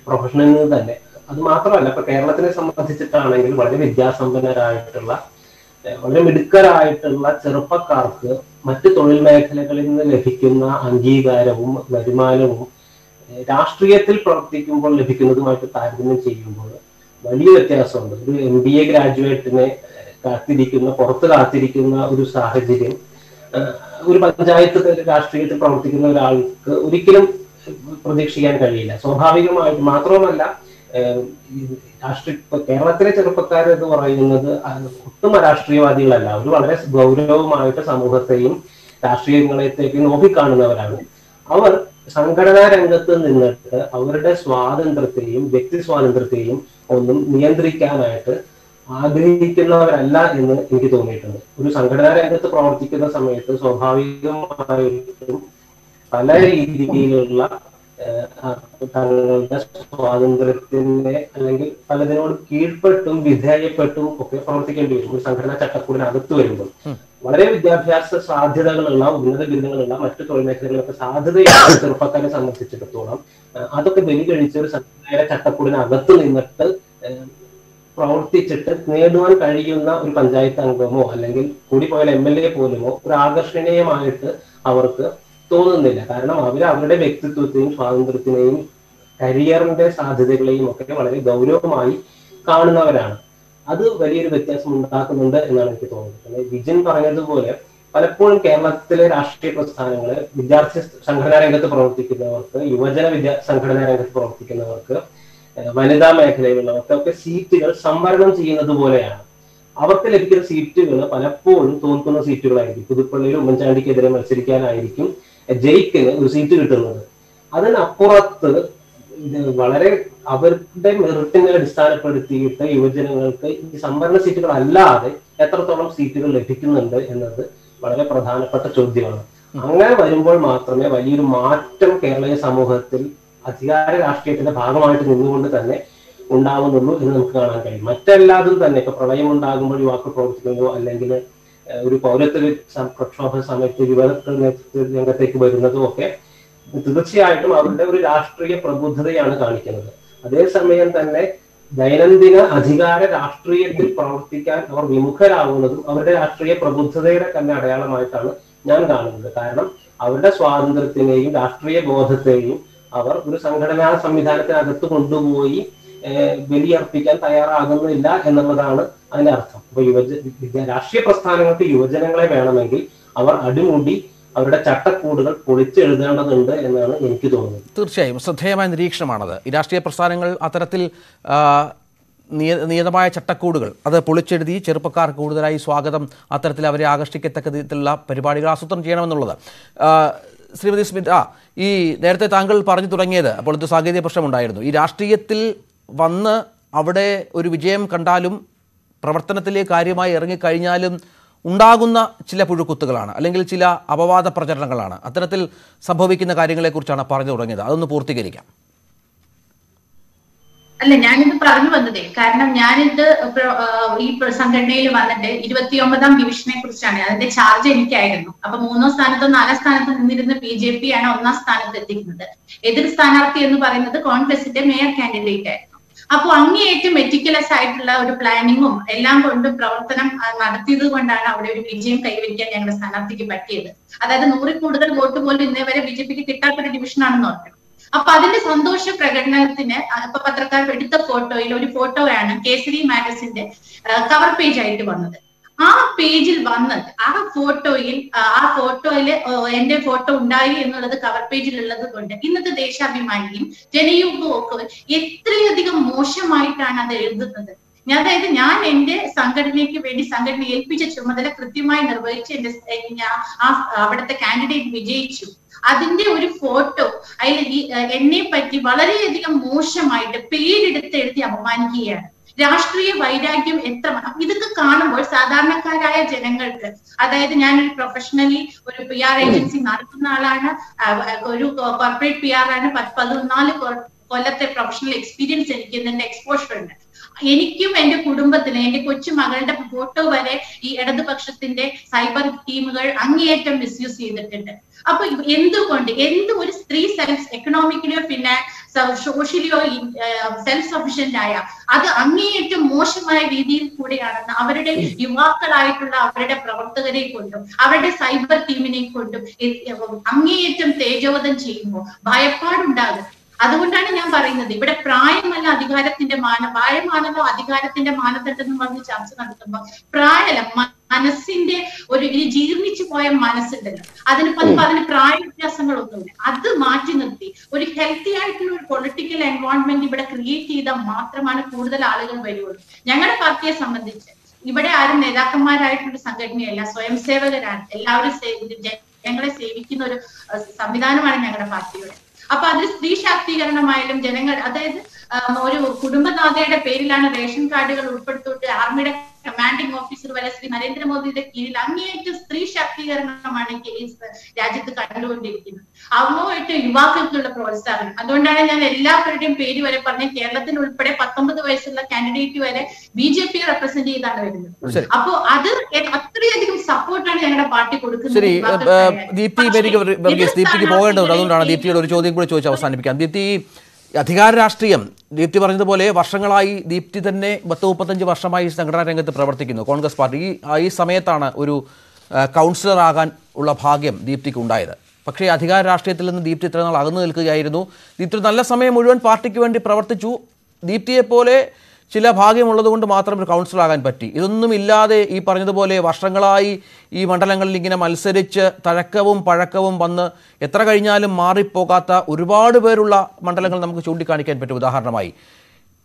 പ്രൊഫഷണലിൽ നിന്ന് തന്നെ. അത് മാത്രമല്ല, ഇപ്പൊ കേരളത്തിനെ സംബന്ധിച്ചിട്ടാണെങ്കിൽ വളരെ വിദ്യാസമ്പന്നരായിട്ടുള്ള, വളരെ മിടുക്കരായിട്ടുള്ള ചെറുപ്പക്കാർക്ക് മറ്റ് തൊഴിൽ മേഖലകളിൽ നിന്ന് ലഭിക്കുന്ന അംഗീകാരവും വരുമാനവും രാഷ്ട്രീയത്തിൽ പ്രവർത്തിക്കുമ്പോൾ ലഭിക്കുന്നതുമായിട്ട് താരതമ്യം ചെയ്യുമ്പോൾ വലിയ വ്യത്യാസമുണ്ട്. ഒരു MBA ഗ്രാജുവേറ്റിനെ പുറത്ത് കാത്തിരിക്കുന്ന ഒരു സാഹചര്യം ഒരു പഞ്ചായത്ത് രാഷ്ട്രീയത്തിൽ പ്രവർത്തിക്കുന്ന ഒരാൾക്ക് ഒരിക്കലും പ്രതീക്ഷിക്കാൻ കഴിയില്ല. സ്വാഭാവികമായിട്ട് മാത്രവുമല്ല, കേരളത്തിലെ ചെറുപ്പക്കാർ എന്ന് പറയുന്നത് ഒട്ടും അരാഷ്ട്രീയവാദികളല്ല. അവർ വളരെ ഗൗരവമായിട്ട് സമൂഹത്തെയും രാഷ്ട്രീയങ്ങളെത്തേക്ക് നോക്കിക്കാണുന്നവരാണ്. അവർ സംഘടനാ രംഗത്ത് നിന്നിട്ട് അവരുടെ സ്വാതന്ത്ര്യത്തെയും വ്യക്തി സ്വാതന്ത്ര്യത്തെയും ഒന്നും നിയന്ത്രിക്കാനായിട്ട് ആഗ്രഹിക്കുന്നവരല്ല എന്ന് എനിക്ക് തോന്നിയിട്ടുണ്ട്. ഒരു സംഘടനാ രംഗത്ത് പ്രവർത്തിക്കുന്ന സമയത്ത് സ്വാഭാവികമായിട്ടും പല രീതിയിലുള്ള തങ്ങളുടെ സ്വാതന്ത്ര്യത്തിനെ അല്ലെങ്കിൽ പലതിനോട് കീഴ്പ്പെട്ടും വിധേയപ്പെട്ടും ഒക്കെ പ്രവർത്തിക്കേണ്ടി വരും. ഒരു സംഘടനാ ചട്ടക്കൂടിനകത്ത് വരുമ്പോൾ വളരെ വിദ്യാഭ്യാസ സാധ്യതകളുള്ള, ഉന്നത ബിരുദങ്ങളുള്ള, മറ്റു തൊഴിൽ മേഖലകളൊക്കെ സാധ്യതയുള്ള ചെറുപ്പക്കാരെ സംബന്ധിച്ചിടത്തോളം അതൊക്കെ ബലികഴിച്ച് ഒരു സംഘടനയുടെ ചട്ടക്കൂടിനകത്ത് നിന്നിട്ട് പ്രവർത്തിച്ചിട്ട് നേടുവാൻ കഴിയുന്ന ഒരു പഞ്ചായത്ത് അംഗമോ അല്ലെങ്കിൽ കൂടിപ്പോയാൽ MLA പോലുമോ ഒരു ആകർഷണീയമായിട്ട് അവർക്ക് തോന്നുന്നില്ല. കാരണം അവർ അവരുടെ വ്യക്തിത്വത്തെയും സ്വാതന്ത്ര്യത്തിനെയും കരിയറിന്റെ സാധ്യതകളെയും ഒക്കെ വളരെ ഗൗരവമായി കാണുന്നവരാണ്. അത് വലിയൊരു വ്യത്യാസം ഉണ്ടാക്കുന്നുണ്ട് എന്നാണ് എനിക്ക് തോന്നുന്നത്. വിജിൻ പറഞ്ഞതുപോലെ പലപ്പോഴും കേരളത്തിലെ രാഷ്ട്രീയ പ്രസ്ഥാനങ്ങള് വിദ്യാർത്ഥി സംഘടനാ രംഗത്ത് പ്രവർത്തിക്കുന്നവർക്ക്, യുവജന സംഘടനാ രംഗത്ത് പ്രവർത്തിക്കുന്നവർക്ക്, വനിതാ മേഖലയിലുള്ളവർക്കൊക്കെ സീറ്റുകൾ സംവരണം ചെയ്യുന്നത് പോലെയാണ്. അവർക്ക് ലഭിക്കുന്ന സീറ്റുകൾ പലപ്പോഴും തോൽക്കുന്ന സീറ്റുകളായിരിക്കും. പുതുപ്പള്ളിയിൽ ഉമ്മൻചാണ്ടിക്കെതിരെ മത്സരിക്കാനായിരിക്കും ജയിക്കിന് ഒരു സീറ്റ് കിട്ടുന്നത്. അതിനപ്പുറത്ത് വളരെ അവരുടെ മെറിറ്റിനെ അടിസ്ഥാനപ്പെടുത്തിയിട്ട് യുവജനങ്ങൾക്ക് ഈ സംവരണ സീറ്റുകൾ അല്ലാതെ എത്രത്തോളം സീറ്റുകൾ ലഭിക്കുന്നുണ്ട് എന്നത് വളരെ പ്രധാനപ്പെട്ട ചോദ്യമാണ്. അങ്ങനെ വരുമ്പോൾ മാത്രമേ വലിയൊരു മാറ്റം കേരളീയ സമൂഹത്തിൽ അധികാര രാഷ്ട്രീയത്തിന്റെ ഭാഗമായിട്ട് നിന്നുകൊണ്ട് തന്നെ ഉണ്ടാവുന്നുള്ളൂ എന്ന് നമുക്ക് കാണാൻ കഴിയും. മറ്റെല്ലാതും തന്നെ ഇപ്പൊ പ്രളയം ഉണ്ടാകുമ്പോൾ യുവാക്കൾ പ്രവർത്തിക്കുന്നതോ അല്ലെങ്കിൽ ഒരു പൗരത്വ പ്രക്ഷോഭ സമയത്ത് യുവക്കൾ രംഗത്തേക്ക് വരുന്നതും ഒക്കെ തീർച്ചയായിട്ടും അവരുടെ ഒരു രാഷ്ട്രീയ പ്രബുദ്ധതയാണ് കാണിക്കുന്നത്. അതേസമയം തന്നെ ദൈനംദിന അധികാര രാഷ്ട്രീയത്തിൽ പ്രവർത്തിക്കാൻ അവർ വിമുഖരാകുന്നതും അവരുടെ രാഷ്ട്രീയ പ്രബുദ്ധതയുടെ തന്നെ അടയാളമായിട്ടാണ് ഞാൻ കാണുന്നത്. കാരണം അവരുടെ സ്വാതന്ത്ര്യത്തിനെയും രാഷ്ട്രീയ ബോധത്തെയും അവർ ഒരു സംഘടനാ സംവിധാനത്തിനകത്ത് കൊണ്ടുപോയി ബലിയർപ്പിക്കാൻ തയ്യാറാകുന്നില്ല എന്നുള്ളതാണ് അതിന്റെ അർത്ഥം. അപ്പൊ രാഷ്ട്രീയ പ്രസ്ഥാനങ്ങൾക്ക് യുവജനങ്ങളെ വേണമെങ്കിൽ അവർ അടിമുടി അവരുടെ ചട്ടക്കൂടുകൾ പൊളിച്ചെഴുതേണ്ടതുണ്ട് എന്നാണ് എനിക്ക് തോന്നുന്നത്. തീർച്ചയായും ശ്രദ്ധേയമായ നിരീക്ഷണമാണത്. ഈ രാഷ്ട്രീയ പ്രസ്ഥാനങ്ങൾ അത്തരത്തിൽ നിയതമായ ചട്ടക്കൂടുകൾ അത് പൊളിച്ചെഴുതി ചെറുപ്പക്കാർ കൂടുതലായി സ്വാഗതം, അത്തരത്തിൽ അവരെ ആകർഷിക്കത്തക്ക വിധത്തിലുള്ള പരിപാടികൾ ആസൂത്രണം ചെയ്യണമെന്നുള്ളത്. ശ്രീമതി സ്മിത, ഈ നേരത്തെ താങ്കൾ പറഞ്ഞു തുടങ്ങിയത്, അപ്പോൾ ഇത് സാങ്കേതിക പ്രശ്നമുണ്ടായിരുന്നു. ഈ രാഷ്ട്രീയത്തിൽ വന്ന് അവിടെ ഒരു വിജയം കണ്ടാലും പ്രവർത്തനത്തിലേക്ക് കാര്യമായി ഇറങ്ങിക്കഴിഞ്ഞാലും ഉണ്ടാകുന്ന ചില പുഴുക്കുത്തുകളാണ്, അല്ലെങ്കിൽ ചില അപവാദ പ്രചരണങ്ങളാണ്. അത്തരത്തിൽ സംഭവിക്കുന്ന കാര്യങ്ങളെക്കുറിച്ചാണ് പറഞ്ഞു തുടങ്ങിയത്. അതൊന്ന് പൂർത്തീകരിക്കാം. അല്ല, ഞാനിത് പറഞ്ഞു വന്നതേ കാരണം ഞാനിത് ഈ സംഘടനയിൽ വന്നിട്ട് 29ാം ഡിവിഷനെ കുറിച്ചാണ്. അതിന്റെ ചാർജ് എനിക്കായിരുന്നു. അപ്പൊ 3ാം സ്ഥാനത്തോ 4ാം സ്ഥാനത്തോ നിന്നിരുന്ന BJP ആണ് 1ാം സ്ഥാനത്ത് എത്തിക്കുന്നത്. എതിർ സ്ഥാനാർത്ഥി എന്ന് പറയുന്നത് കോൺഗ്രസിന്റെ മേയർ കാൻഡിഡേറ്റ് ആയിരുന്നു. അപ്പൊ അങ്ങേയറ്റം മെറ്റിക്കുലസ് ആയിട്ടുള്ള ഒരു പ്ലാനിങ്ങും എല്ലാം കൊണ്ടും പ്രവർത്തനം നടത്തിയത് കൊണ്ടാണ് അവിടെ ഒരു വിജയം കൈവരിക്കാൻ ഞങ്ങളുടെ സ്ഥാനാർത്ഥിക്ക് പറ്റിയത്. അതായത് 100ൽ കൂടുതൽ വോട്ട് പോലും ഇന്നേ വരെ BJPക്ക് കിട്ടാത്തൊരു ഡിവിഷനാണെന്ന് ഓർക്കണം. അപ്പൊ അതിന്റെ സന്തോഷ പ്രകടനത്തിന് ഇപ്പൊ പത്രക്കാർ എടുത്ത ഫോട്ടോയിൽ ഒരു ഫോട്ടോയാണ് കേസരി മാഗസിന്റെ കവർ പേജ് ആയിട്ട് വന്നത്. ആ പേജിൽ വന്നത് ആ ഫോട്ടോയില് എന്റെ ഫോട്ടോ ഉണ്ടായി എന്നുള്ളത് കവർ പേജിൽ ഉള്ളത് കൊണ്ട് ഇന്നത്തെ ദേശാഭിമാനിയും ജനയുഗവും ഒക്കെ എത്രയധികം മോശമായിട്ടാണ് അത് എഴുതുന്നത്. അതായത് ഞാൻ എന്റെ സംഘടനയ്ക്ക് വേണ്ടി സംഘടന ഏൽപ്പിച്ച ചുമതല കൃത്യമായി നിർവഹിച്ച് അവിടുത്തെ കാൻഡിഡേറ്റ് വിജയിച്ചു. അതിന്റെ ഒരു ഫോട്ടോ അതിൽ എന്നെ പറ്റി വളരെയധികം മോശമായിട്ട് പേരെടുത്ത് എഴുതി അപമാനിക്കുകയാണ്. രാഷ്ട്രീയ വൈരാഗ്യം എത്ര ഇതൊക്കെ കാണുമ്പോൾ സാധാരണക്കാരായ ജനങ്ങൾക്ക്, അതായത് ഞാനൊരു പ്രൊഫഷണലി ഒരു PR ഏജൻസി നടത്തുന്ന ആളാണ്, ഒരു കോർപ്പറേറ്റ് PR ആണ്, 14 കൊല്ലത്തെ പ്രൊഫഷണൽ എക്സ്പീരിയൻസ് എനിക്ക് ഇതിന്റെ എക്സ്പോഷർ ഉണ്ട്. എനിക്കും എന്റെ കുടുംബത്തിന് എന്റെ കൊച്ചു മകളുടെ ഫോട്ടോ വരെ ഈ ഇടതുപക്ഷത്തിന്റെ സൈബർ ടീമുകൾ അങ്ങേയറ്റം മിസ്യൂസ് ചെയ്തിട്ടുണ്ട്. അപ്പൊ എന്ത് ഒരു സ്ത്രീ എക്കണോമിക്കലിയോ പിന്നെ സോഷ്യലിയോ സെൽഫ് സഫിഷ്യന്റ് ആയ അത് അങ്ങേയറ്റം മോശമായ രീതിയിൽ കൂടെയാണെന്ന് അവരുടെ യുവാക്കളായിട്ടുള്ള അവരുടെ പ്രവർത്തകരെ കൊണ്ടും അവരുടെ സൈബർ ടീമിനെ കൊണ്ടും അങ്ങേയറ്റം തേജോവധം ചെയ്യുമ്പോൾ ഭയപ്പാടുണ്ടാകും. അതുകൊണ്ടാണ് ഞാൻ പറയുന്നത് ഇവിടെ പ്രായമല്ല അധികാരത്തിന്റെ പ്രായമാണല്ലോ അധികാരത്തിന്റെ മാനദണ്ഡം എന്ന് പറഞ്ഞ് ചർച്ച നടത്തുമ്പോൾ പ്രായമല്ല, മനസ്സിന്റെ ഒരു ജീർണിച്ചു പോയ മനസ്സുണ്ടല്ലോ, അതിന് പ്രായ വ്യത്യാസങ്ങളൊന്നുമില്ല. അത് മാറ്റി നിർത്തി ഒരു ഹെൽത്തി ആയിട്ടുള്ള ഒരു പൊളിറ്റിക്കൽ എൻവയോൺമെന്റ് ഇവിടെ ക്രിയേറ്റ് ചെയ്താൽ മാത്രമാണ് കൂടുതൽ ആളുകൾ വരുള്ളൂ. ഞങ്ങളുടെ പാർട്ടിയെ സംബന്ധിച്ച് ഇവിടെ ആരും നേതാക്കന്മാരായിട്ടുള്ള സംഘടനയല്ല, സ്വയം സേവകരാണ്. എല്ലാവരും ജനങ്ങളെ സേവിക്കുന്ന ഒരു സംവിധാനമാണ് ഞങ്ങളുടെ പാർട്ടിയുടെ. അപ്പൊ അതിൽ സ്ത്രീ ശാക്തീകരണമായാലും ജനങ്ങൾ, അതായത് ഒരു കുടുംബനാഥയുടെ പേരിലാണ് റേഷൻ കാർഡുകൾ ഉൾപ്പെടുത്തിയിട്ട് ആർമിയുടെ കമാൻഡിംഗ് ഓഫീസർ വരെ ശ്രീ നരേന്ദ്രമോദിയുടെ കീഴിൽ അങ്ങേയറ്റം സ്ത്രീ ശാക്തീകരണമാണ് രാജ്യത്ത് കണ്ടുകൊണ്ടിരിക്കുന്നത്. അങ്ങോട്ട് യുവാക്കൾക്കുള്ള പ്രോത്സാഹനം. അതുകൊണ്ടാണ് ഞാൻ എല്ലാവരുടെയും പേര് വരെ പറഞ്ഞ കേരളത്തിൽ ഉൾപ്പെടെ 19 വയസ്സുള്ള കാൻഡിഡേറ്റ് വരെ BJP റെപ്രസെന്റ് ചെയ്താണ് വരുന്നത്. അപ്പോ അത് അത്രയധികം സപ്പോർട്ടാണ് ഞങ്ങളുടെ പാർട്ടി കൊടുക്കുന്നത്. ശരി, ദീപ്തിക്ക് പോകേണ്ടതുണ്ട്. അതുകൊണ്ടാണ് ദീപ്തിയുടെ ഒരു ചോദ്യം കൂടി ചോദിച്ച് അവസാനിപ്പിക്കാം. ദീപ്തി, അധികാര രാഷ്ട്രീയം, ദീപ്തി പറഞ്ഞതുപോലെ വർഷങ്ങളായി ദീപ്തി തന്നെ 35 വർഷമായി സംഘടനാ രംഗത്ത് പ്രവർത്തിക്കുന്നു, കോൺഗ്രസ് പാർട്ടി. ഈ സമയത്താണ് ഒരു കൗൺസിലർ ആകാൻ ഉള്ള ഭാഗ്യം ദീപ്തിക്ക് ഉണ്ടായത്. പക്ഷേ അധികാര രാഷ്ട്രീയത്തിൽ നിന്ന് ദീപ്തി ഇത്ര നാൾ അകന്നു നിൽക്കുകയായിരുന്നു. ദീപ്തി നല്ല സമയം മുഴുവൻ പാർട്ടിക്ക് വേണ്ടി പ്രവർത്തിച്ചു. ദീപ്തിയെപ്പോലെ ചില ഭാഗ്യമുള്ളതുകൊണ്ട് മാത്രം ഒരു കൗൺസിലർ ആകാൻ പറ്റി. ഇതൊന്നും ഇല്ലാതെ ഈ പറഞ്ഞതുപോലെ വർഷങ്ങളായി ഈ മണ്ഡലങ്ങളിൽ ഇങ്ങനെ മത്സരിച്ച് തഴക്കവും പഴക്കവും വന്ന് എത്ര കഴിഞ്ഞാലും മാറിപ്പോകാത്ത ഒരുപാട് പേരുള്ള മണ്ഡലങ്ങൾ നമുക്ക് ചൂണ്ടിക്കാണിക്കാൻ പറ്റും. ഉദാഹരണമായി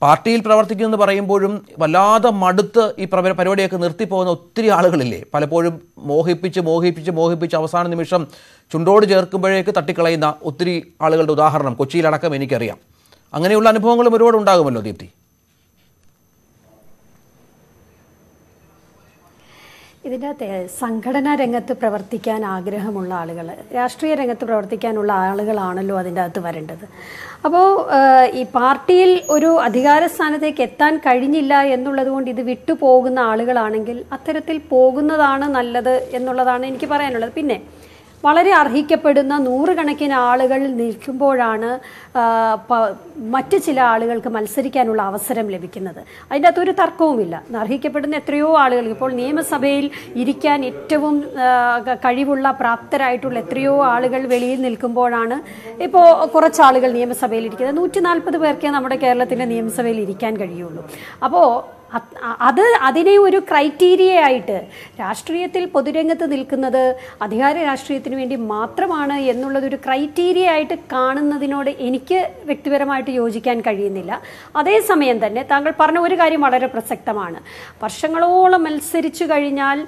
പാർട്ടിയിൽ പ്രവർത്തിക്കുമെന്ന് പറയുമ്പോഴും വല്ലാതെ മടുത്ത് ഈ പരിപാടിയൊക്കെ നിർത്തിപ്പോകുന്ന ഒത്തിരി ആളുകളില്ലേ? പലപ്പോഴും മോഹിപ്പിച്ച് അവസാന നിമിഷം ചുണ്ടോട് ചേർക്കുമ്പോഴേക്ക് തട്ടിക്കളയുന്ന ഒത്തിരി ആളുകളുടെ ഉദാഹരണം കൊച്ചിയിലടക്കം എനിക്കറിയാം. അങ്ങനെയുള്ള അനുഭവങ്ങളും ഒരുപാട് ഉണ്ടാകുമല്ലോ ദീപ്തി. ഇതിൻ്റെ അകത്ത് സംഘടനാ രംഗത്ത് പ്രവർത്തിക്കാൻ ആഗ്രഹമുള്ള ആളുകൾ, രാഷ്ട്രീയ രംഗത്ത് പ്രവർത്തിക്കാനുള്ള ആളുകളാണല്ലോ അതിൻ്റെ അകത്ത് വരേണ്ടത്. അപ്പോൾ ഈ പാർട്ടിയിൽ ഒരു അധികാര സ്ഥാനത്തേക്ക് എത്താൻ കഴിഞ്ഞില്ല എന്നുള്ളത് കൊണ്ട് ഇത് വിട്ടുപോകുന്ന ആളുകളാണെങ്കിൽ അത്തരത്തിൽ പോകുന്നതാണ് നല്ലത് എന്നുള്ളതാണ് എനിക്ക് പറയാനുള്ളത്. പിന്നെ വളരെ അർഹിക്കപ്പെടുന്ന നൂറുകണക്കിന് ആളുകൾ നിൽക്കുമ്പോഴാണ് മറ്റ് ചില ആളുകൾക്ക് മത്സരിക്കാനുള്ള അവസരം ലഭിക്കുന്നത്. അതിൻ്റെ അകത്തൊരു തർക്കവുമില്ല. അർഹിക്കപ്പെടുന്ന എത്രയോ ആളുകൾ, ഇപ്പോൾ നിയമസഭയിൽ ഇരിക്കാൻ ഏറ്റവും കഴിവുള്ള പ്രാപ്തരായിട്ടുള്ള എത്രയോ ആളുകൾ വെളിയിൽ നിൽക്കുമ്പോഴാണ് ഇപ്പോൾ കുറച്ചാളുകൾ നിയമസഭയിൽ ഇരിക്കുന്നത്. 140 പേർക്കേ നമ്മുടെ കേരളത്തിൻ്റെ നിയമസഭയിൽ ഇരിക്കാൻ കഴിയുള്ളൂ. അപ്പോൾ അതിനെ ഒരു ക്രൈറ്റീരിയ ആയിട്ട് രാഷ്ട്രീയത്തിൽ പൊതുരംഗത്ത് നിൽക്കുന്നത് അധികാര രാഷ്ട്രീയത്തിന് വേണ്ടി മാത്രമാണ് എന്നുള്ളതൊരു ക്രൈറ്റീരിയ ആയിട്ട് കാണുന്നതിനോട് എനിക്ക് വ്യക്തിപരമായിട്ട് യോജിക്കാൻ കഴിയുന്നില്ല. അതേസമയം തന്നെ താങ്കൾ പറഞ്ഞ ഒരു കാര്യം വളരെ പ്രസക്തമാണ്. വർഷങ്ങളോളം മത്സരിച്ചു കഴിഞ്ഞാൽ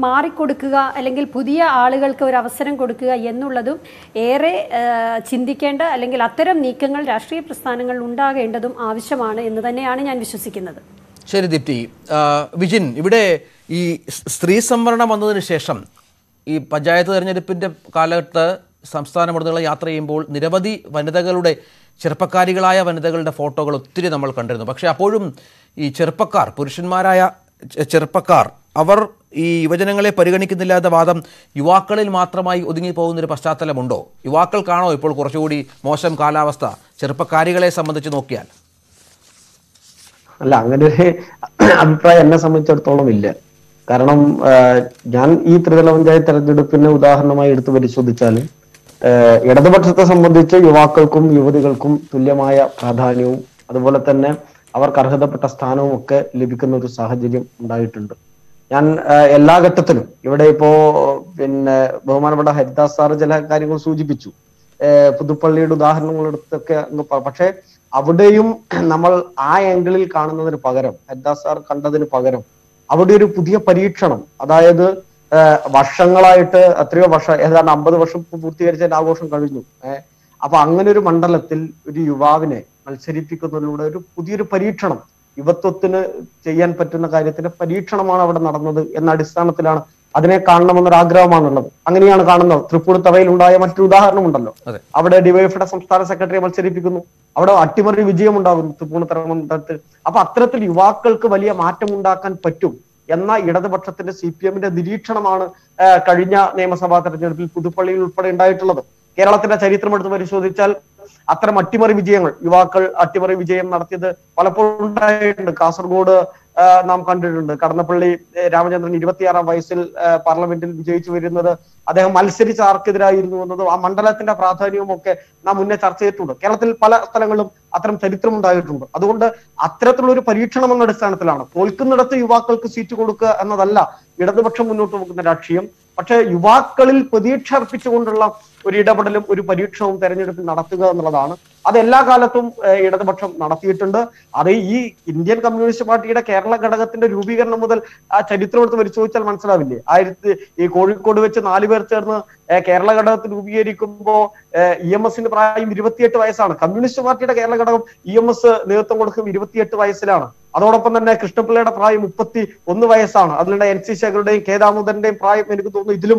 മാറിക്കൊടുക്കുക അല്ലെങ്കിൽ പുതിയ ആളുകൾക്ക് ഒരു അവസരം കൊടുക്കുക എന്നുള്ളതും ഏറെ ചിന്തിക്കേണ്ട, അല്ലെങ്കിൽ അത്തരം നീക്കങ്ങൾ രാഷ്ട്രീയ പ്രസ്ഥാനങ്ങളിൽ ഉണ്ടാകേണ്ടതും ആവശ്യമാണ് എന്ന് തന്നെയാണ് ഞാൻ വിശ്വസിക്കുന്നത്. ശരി ദീപ്തി. വിജിൻ, ഇവിടെ ഈ സ്ത്രീ സംവരണം വന്നതിന് ശേഷം ഈ പഞ്ചായത്ത് തെരഞ്ഞെടുപ്പിൻ്റെ കാലത്ത് സംസ്ഥാനമുടനീളം യാത്ര ചെയ്യുമ്പോൾ നിരവധി വനിതകളുടെ, ചെറുപ്പക്കാരികളായ വനിതകളുടെ ഫോട്ടോകൾ ഒത്തിരി നമ്മൾ കണ്ടിരുന്നു. പക്ഷേ അപ്പോഴും ഈ ചെറുപ്പക്കാർ, പുരുഷന്മാരായ ചെറുപ്പക്കാർ, അവർ ഈ യുവജനങ്ങളെ പരിഗണിക്കുന്നില്ലാത്ത വാദം യുവാക്കളിൽ മാത്രമായി ഒതുങ്ങിപ്പോകുന്നൊരു പശ്ചാത്തലമുണ്ടോ? യുവാക്കൾക്കാണോ ഇപ്പോൾ കുറച്ചുകൂടി മോശം കാലാവസ്ഥ ചെറുപ്പക്കാരികളെ സംബന്ധിച്ച് നോക്കിയാൽ? അല്ല, അങ്ങനെ ഒരു അഭിപ്രായം എന്നെ സംബന്ധിച്ചിടത്തോളം ഇല്ല. കാരണം ഞാൻ ഈ ത്രിതല പഞ്ചായത്ത് തെരഞ്ഞെടുപ്പിനെ ഉദാഹരണമായി എടുത്തു പരിശോധിച്ചാൽ ഇടതുപക്ഷത്തെ സംബന്ധിച്ച് യുവാക്കൾക്കും യുവതികൾക്കും തുല്യമായ പ്രാധാന്യവും അതുപോലെ തന്നെ അവർക്ക് അർഹതപ്പെട്ട സ്ഥാനവും ഒക്കെ ലഭിക്കുന്ന ഒരു സാഹചര്യം ഉണ്ടായിട്ടുണ്ട്. ഞാൻ എല്ലാ ഘട്ടത്തിലും ഇവിടെ ഇപ്പോ ബഹുമാനപ്പെട്ട ഹരിദാസ് സാറ് ചില കാര്യങ്ങൾ സൂചിപ്പിച്ചു, പുതുപ്പള്ളിയുടെ ഉദാഹരണങ്ങൾ എടുത്തൊക്കെ. പക്ഷെ അവിടെയും നമ്മൾ ആ ആംഗിളിൽ കാണുന്നതിന് പകരം, ഹരിദാസ് സാർ കണ്ടതിന് പകരം അവിടെ ഒരു പുതിയ പരീക്ഷണം, അതായത് വർഷങ്ങളായിട്ട് എത്രയോ വർഷം, ഏതാണ്ട് 50 വർഷം പൂർത്തീകരിച്ചതിന്റെ ആഘോഷം കഴിഞ്ഞു. അപ്പൊ അങ്ങനെ ഒരു മണ്ഡലത്തിൽ ഒരു യുവാവിനെ മത്സരിപ്പിക്കുന്നതിലൂടെ ഒരു പുതിയൊരു പരീക്ഷണം, യുവത്വത്തിന് ചെയ്യാൻ പറ്റുന്ന കാര്യത്തിന്റെ പരീക്ഷണമാണ് അവിടെ നടന്നത് എന്ന അടിസ്ഥാനത്തിലാണ് അതിനെ കാണണമെന്നൊരു ആഗ്രഹമാണുള്ളത്. അങ്ങനെയാണ് കാണുന്നത്. തൃപ്പൂണിത്തറയിൽ ഉണ്ടായ മറ്റൊരു ഉദാഹരണമുണ്ടല്ലോ. അവിടെ ഡിവൈഎഫ്ഐയുടെ സംസ്ഥാന സെക്രട്ടറിയെ മത്സരിപ്പിക്കുന്നു, അവിടെ അട്ടിമറി വിജയം ഉണ്ടാകുന്നു തൃപ്പൂണിത്തറ മണ്ഡലത്തിൽ. അപ്പൊ അത്തരത്തിൽ യുവാക്കൾക്ക് വലിയ മാറ്റം ഉണ്ടാക്കാൻ പറ്റും എന്ന ഇടതുപക്ഷത്തിന്റെ CPM-ന്റെ നിരീക്ഷണമാണ് കഴിഞ്ഞ നിയമസഭാ തെരഞ്ഞെടുപ്പിൽ പുതുപ്പള്ളിയിൽ ഉൾപ്പെടെ ഉണ്ടായിട്ടുള്ളത്. കേരളത്തിന്റെ ചരിത്രം എടുത്ത് പരിശോധിച്ചാൽ അത്തരം അട്ടിമറി വിജയങ്ങൾ, യുവാക്കൾ അട്ടിമറി വിജയം നടത്തിയത് പലപ്പോഴും ഉണ്ടായിട്ടുണ്ട്. കാസർഗോഡ് നാം കണ്ടിട്ടുണ്ട്. കടന്നപ്പള്ളി രാമചന്ദ്രൻ 26-ാം വയസ്സിൽ പാർലമെന്റിൽ വിജയിച്ചു വരുന്നത് അദ്ദേഹം മത്സരിച്ച ആർക്കെതിരായിരുന്നു എന്നതും ആ മണ്ഡലത്തിന്റെ പ്രാധാന്യവും ഒക്കെ നാം മുന്നേ ചർച്ച ചെയ്തിട്ടുണ്ട്. കേരളത്തിൽ പല സ്ഥലങ്ങളിലും അത്തരം ചരിത്രം ഉണ്ടായിട്ടുണ്ട്. അതുകൊണ്ട് അത്തരത്തിലുള്ള ഒരു പരീക്ഷണം എന്ന അടിസ്ഥാനത്തിലാണ്. തോൽക്കുന്നിടത്ത് യുവാക്കൾക്ക് സീറ്റ് കൊടുക്കുക എന്നതല്ല ഇടതുപക്ഷം മുന്നോട്ട് വെക്കുന്ന രാഷ്ട്രീയം. പക്ഷെ യുവാക്കളിൽ പ്രതീക്ഷ അർപ്പിച്ചുകൊണ്ടുള്ള ഒരു ഇടപെടലും ഒരു പരീക്ഷണവും തെരഞ്ഞെടുപ്പിൽ നടത്തുക എന്നുള്ളതാണ് അത് എല്ലാ കാലത്തും ഇടതുപക്ഷം നടത്തിയിട്ടുണ്ട്. അത് ഈ ഇന്ത്യൻ കമ്മ്യൂണിസ്റ്റ് പാർട്ടിയുടെ കേരള ഘടകത്തിന്റെ രൂപീകരണം മുതൽ ആ ചരിത്രം എടുത്ത് പരിശോധിച്ചാൽ മനസ്സിലാവില്ലേ? ഈ കോഴിക്കോട് വെച്ച് 4 പേർ ചേർന്ന് കേരള ഘടകത്തിൽ രൂപീകരിക്കുമ്പോ EMS പ്രായം 28 വയസ്സാണ്. കമ്മ്യൂണിസ്റ്റ് പാർട്ടിയുടെ കേരള ഘടകം EMS നേതൃത്വം കൊടുക്കും 28 വയസ്സിലാണ്. അതോടൊപ്പം തന്നെ കൃഷ്ണപിള്ളയുടെ പ്രായം 31 വയസ്സാണ്. അതിലുള്ള NC ശേഖരുടെയും K ദാമോദരന്റെയും പ്രായം എനിക്ക് തോന്നുന്നു ഇതിലും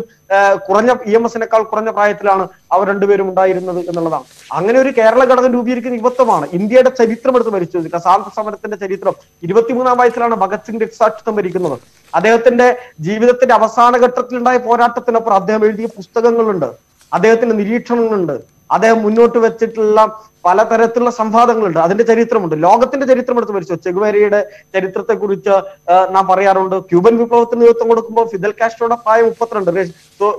കുറഞ്ഞ EMS-നേക്കാൾ കുറഞ്ഞ പ്രായത്തിലാണ് അവർ രണ്ടുപേരും ഉണ്ടായിരുന്നത് എന്നുള്ളതാണ്. അങ്ങനെ ഒരു കേരള ഘടകം രൂപീകരിക്കുന്ന യുവത്വമാണ്. ഇന്ത്യയുടെ ചരിത്രം എടുത്ത് പരിശോധിക്കുക. സ്വാതന്ത്ര്യ സമരത്തിന്റെ ചരിത്രം 23-ാം വയസ്സിലാണ് ഭഗത് സിംഗ് രക്തസാക്ഷിത്വം വരിക്കുന്നത്. അദ്ദേഹത്തിന്റെ ജീവിതത്തിന്റെ അവസാന ഘട്ടത്തിൽ ഉണ്ടായ പോരാട്ടത്തിനപ്പുറം അദ്ദേഹം എഴുതിയ പുസ്തകങ്ങളുണ്ട്, അദ്ദേഹത്തിന്റെ നിരീക്ഷണങ്ങളുണ്ട്, അദ്ദേഹം മുന്നോട്ട് വെച്ചിട്ടുള്ള പലതരത്തിലുള്ള സംവാദങ്ങളുണ്ട്, അതിന്റെ ചരിത്രമുണ്ട്. ലോകത്തിന്റെ ചരിത്രം എടുത്ത് പരിശോധിച്ചു ചെഗുവേരയുടെ ചരിത്രത്തെ കുറിച്ച് നാം പറയാറുണ്ട്. ക്യൂബൻ വിപ്ലവത്തിന് നേതൃത്വം കൊടുക്കുമ്പോൾ ഫിദൽ കാസ്ട്രോയുടെ പ്രായം 32,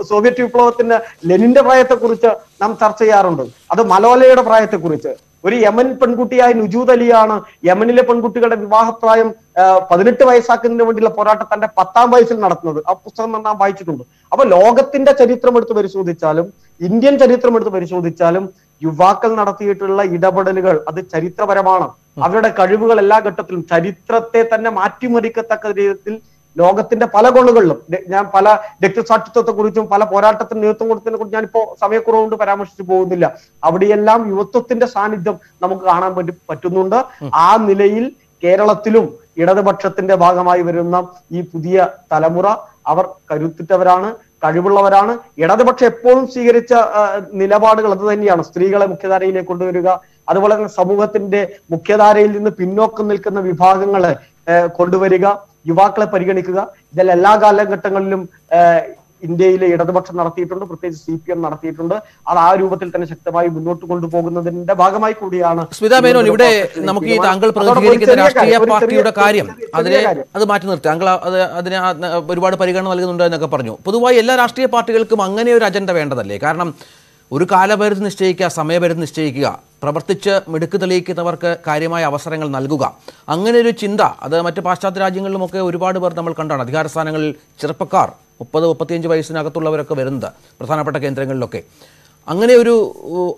സോവിയറ്റ് വിപ്ലവത്തിന് ലെനിന്റെ പ്രായത്തെ കുറിച്ച് നാം ചർച്ച ചെയ്യാറുണ്ട്. അത് മലോലയുടെ പ്രായത്തെ കുറിച്ച്. ഒരു യമൻ പെൺകുട്ടിയായ നുജൂദ് അലിയാണ് യമനിലെ പെൺകുട്ടികളുടെ വിവാഹപ്രായം 18 വയസ്സാക്കുന്നതിന് വേണ്ടിയുള്ള പോരാട്ടം തന്റെ 10-ാം വയസ്സിൽ നടത്തുന്നത്. ആ പുസ്തകം നാം വായിച്ചിട്ടുണ്ട്. അപ്പൊ ലോകത്തിന്റെ ചരിത്രം എടുത്ത് പരിശോധിച്ചാലും ഇന്ത്യൻ ചരിത്രം എടുത്ത് പരിശോധിച്ചാലും യുവാക്കൾ നടത്തിയിട്ടുള്ള ഇടപെടലുകൾ അത് ചരിത്രപരമാണ്. അവരുടെ കഴിവുകൾ എല്ലാ ഘട്ടത്തിലും ചരിത്രത്തെ തന്നെ മാറ്റിമറിക്കത്തക്ക രീതിയിൽ ലോകത്തിന്റെ പല കോണുകളിലും ഞാൻ പല രക്തസാക്ഷിത്വത്തെ കുറിച്ചും പല പോരാട്ടത്തിന് നേതൃത്വം കൊടുത്തതിനെ കുറിച്ച് ഞാനിപ്പോ സമയക്കുറവുകൊണ്ട് പരാമർശിച്ചു പോകുന്നില്ല. അവിടെയെല്ലാം യുവത്വത്തിന്റെ സാന്നിധ്യം നമുക്ക് കാണാൻ പറ്റുന്നുണ്ട്. ആ നിലയിൽ കേരളത്തിലും ഇടതുപക്ഷത്തിന്റെ ഭാഗമായി വരുന്ന ഈ പുതിയ തലമുറ അവർ കരുത്തുറ്റവരാണ്, കഴിവുള്ളവരാണ്. ഇടതുപക്ഷം എപ്പോഴും സ്വീകരിച്ച നിലപാടുകൾ അത് തന്നെയാണ്. സ്ത്രീകളെ മുഖ്യധാരയിലേക്ക് കൊണ്ടുവരിക, അതുപോലെ തന്നെ സമൂഹത്തിന്റെ മുഖ്യധാരയിൽ നിന്ന് പിന്നോക്കം നിൽക്കുന്ന വിഭാഗങ്ങളെ കൊണ്ടുവരിക, യുവാക്കളെ പരിഗണിക്കുക. ഇതെല്ലാം എല്ലാ കാലഘട്ടങ്ങളിലും ഇന്ത്യയിലെ ഇടതുപക്ഷം നടത്തിയിട്ടുണ്ട്, പ്രത്യേകിച്ച് CPM നടത്തിയിട്ടുണ്ട്. അത് ആ രൂപത്തിൽ തന്നെ ശക്തമായി മുന്നോട്ട് കൊണ്ടുപോകുന്നതിന്റെ ഭാഗമായി കൂടിയാണ്. സ്മിത മേനോൻ, ഇവിടെ നമുക്ക് ഈ താങ്കൾ പ്രതിനിധീകരിക്കുന്ന രാഷ്ട്രീയ പാർട്ടിയുടെ കാര്യം അത് മാറ്റി നിർത്തി. താങ്കൾ അതിന് ഒരുപാട് പരിഗണന നൽകുന്നുണ്ട് എന്നൊക്കെ പറഞ്ഞു. പൊതുവായി എല്ലാ രാഷ്ട്രീയ പാർട്ടികൾക്കും അങ്ങനെ ഒരു അജണ്ട വേണ്ടതല്ലേ? കാരണം ഒരു കാലപരിധി നിശ്ചയിക്കുക, സമയപരിധി നിശ്ചയിക്കുക, പ്രവർത്തിച്ച് മിടുക്ക് തെളിയിക്കുന്നവർക്ക് കാര്യമായ അവസരങ്ങൾ നൽകുക, അങ്ങനെ ഒരു ചിന്ത അത് മറ്റ് പാശ്ചാത്യ രാജ്യങ്ങളിലുമൊക്കെ ഒരുപാട് പേർ നമ്മൾ കണ്ടാണ്. അധികാര സ്ഥാനങ്ങളിൽ ചെറുപ്പക്കാർ 30-35 വയസ്സിനകത്തുള്ളവരൊക്കെ വരുന്നത് പ്രധാനപ്പെട്ട കേന്ദ്രങ്ങളിലൊക്കെ. അങ്ങനെ ഒരു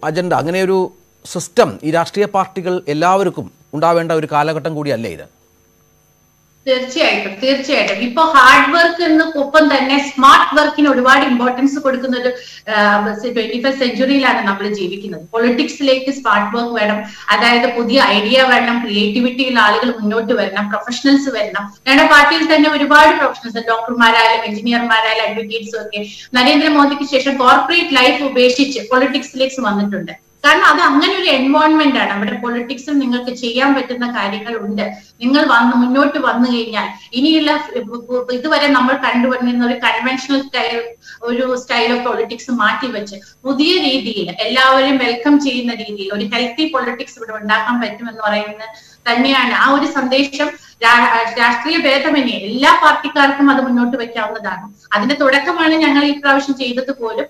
അജണ്ട, അങ്ങനെ ഒരു സിസ്റ്റം ഈ രാഷ്ട്രീയ പാർട്ടികൾ എല്ലാവർക്കും ഉണ്ടാവേണ്ട ഒരു കാലഘട്ടം കൂടിയല്ലേ ഇത്? തീർച്ചയായിട്ടും ഇപ്പൊ ഹാർഡ് വർക്ക് എന്നൊപ്പം തന്നെ സ്മാർട്ട് വർക്കിന് ഒരുപാട് ഇമ്പോർട്ടൻസ് കൊടുക്കുന്ന ഒരു 21st സെഞ്ചുറിയിലാണ് നമ്മൾ ജീവിക്കുന്നത്. പൊളിറ്റിക്സിലേക്ക് സ്മാർട്ട് വർക്ക് വേണം, അതായത് പുതിയ ഐഡിയ വേണം, ക്രിയേറ്റിവിറ്റിയിൽ ആളുകൾ മുന്നോട്ട് വരണം, പ്രൊഫഷണൽസ് വരണം. ഞങ്ങളുടെ പാർട്ടിയിൽ തന്നെ ഒരുപാട് പ്രൊഫഷണൽസ്, ഡോക്ടർമാരായാലും എഞ്ചിനീയർമാരായാലും അഡ്വക്കേറ്റ്സും ഒക്കെ നരേന്ദ്രമോദിക്ക് ശേഷം കോർപ്പറേറ്റ് ലൈഫ് ഉപേക്ഷിച്ച് പൊളിറ്റിക്സിലേക്ക് വന്നിട്ടുണ്ട്. കാരണം അത് അങ്ങനെ ഒരു എൻവയോൺമെന്റ് ആണ്. അവിടെ പൊളിറ്റിക്സിൽ നിങ്ങൾക്ക് ചെയ്യാൻ പറ്റുന്ന കാര്യങ്ങളുണ്ട്. നിങ്ങൾ മുന്നോട്ട് വന്നു കഴിഞ്ഞാൽ ഇനിയുള്ള ഇതുവരെ നമ്മൾ കണ്ടുവന്നിരുന്ന ഒരു കൺവെൻഷണൽ സ്റ്റൈൽ ഓഫ് പൊളിറ്റിക്സ് മാറ്റിവെച്ച് പുതിയ രീതിയിൽ എല്ലാവരും വെൽക്കം ചെയ്യുന്ന രീതിയിൽ ഒരു ഹെൽത്തി പൊളിറ്റിക്സ് ഇവിടെ ഉണ്ടാക്കാൻ പറ്റുമെന്ന് പറയുന്നത് തന്നെയാണ്. ആ ഒരു സന്ദേശം രാഷ്ട്രീയ ഭേദമന്യേ എല്ലാ പാർട്ടിക്കാർക്കും അത് മുന്നോട്ട് വെക്കാവുന്നതാണ്. അതിന്റെ തുടക്കമാണ് ഞങ്ങൾ ഈ പ്രാവശ്യം ചെയ്തത് പോലും.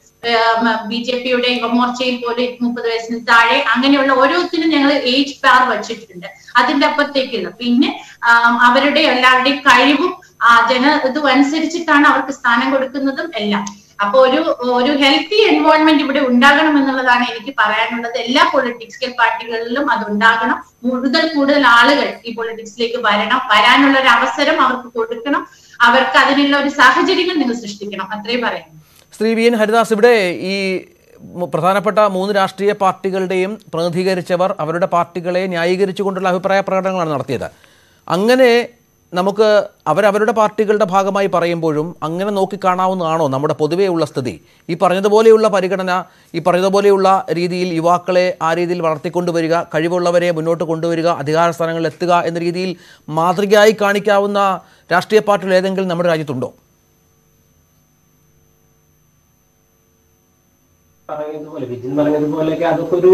BJPയുടെ യുവമോർച്ചയിൽ പോലും 30 വയസ്സിന് താഴെ അങ്ങനെയുള്ള ഓരോത്തിനും ഞങ്ങൾ ഏജ് ബാർ വെച്ചിട്ടുണ്ട്. അതിന്റെ അപ്പുറത്തേക്കുള്ള പിന്നെ അവരുടെ എല്ലാവരുടെയും കഴിവും ഇതും അനുസരിച്ചിട്ടാണ് അവർക്ക് സ്ഥാനം കൊടുക്കുന്നതും എല്ലാം. അപ്പൊ ഒരു ഹെൽത്തി എൻവയോൺമെന്റ് ഇവിടെ ഉണ്ടാകണം എന്നുള്ളതാണ് എനിക്ക് പറയാനുള്ളത്. എല്ലാ പൊളിറ്റിക്കൽ പാർട്ടികളിലും അത് ഉണ്ടാകണം. കൂടുതൽ ആളുകൾ ഈ പൊളിറ്റിക്സിലേക്ക് വരാനുള്ള ഒരു അവസരം അവർക്ക് കൊടുക്കണം. അവർക്ക് അതിനുള്ള ഒരു സാഹചര്യങ്ങൾ നിങ്ങൾ സൃഷ്ടിക്കണം. അത്രയും പറയാം. ശ്രീ VN ഹരിദാസ്, ഇവിടെ ഈ പ്രധാനപ്പെട്ട 3 രാഷ്ട്രീയ പാർട്ടികളുടെയും പ്രതിനിധീകരിച്ചവർ അവരുടെ പാർട്ടികളെ ന്യായീകരിച്ചുകൊണ്ടുള്ള അഭിപ്രായ പ്രകടനങ്ങളാണ് നടത്തിയത്. അങ്ങനെ നമുക്ക് അവരവരുടെ പാർട്ടികളുടെ ഭാഗമായി പറയുമ്പോഴും അങ്ങനെ നോക്കിക്കാണാവുന്നതാണോ നമ്മുടെ പൊതുവെയുള്ള സ്ഥിതി? ഈ പറഞ്ഞതുപോലെയുള്ള പരിഗണന, ഈ പറഞ്ഞതുപോലെയുള്ള രീതിയിൽ യുവാക്കളെ ആ രീതിയിൽ വളർത്തിക്കൊണ്ടുവരിക, കഴിവുള്ളവരെ മുന്നോട്ട് കൊണ്ടുവരിക, അധികാര സ്ഥാനങ്ങളിൽ എത്തുക എന്ന രീതിയിൽ മാതൃകയായി കാണിക്കാവുന്ന രാഷ്ട്രീയ പാർട്ടികൾ ഏതെങ്കിലും നമ്മുടെ രാജ്യത്തുണ്ടോ? വിജിൻ പറഞ്ഞതുപോലെയൊക്കെ അതൊക്കെ ഒരു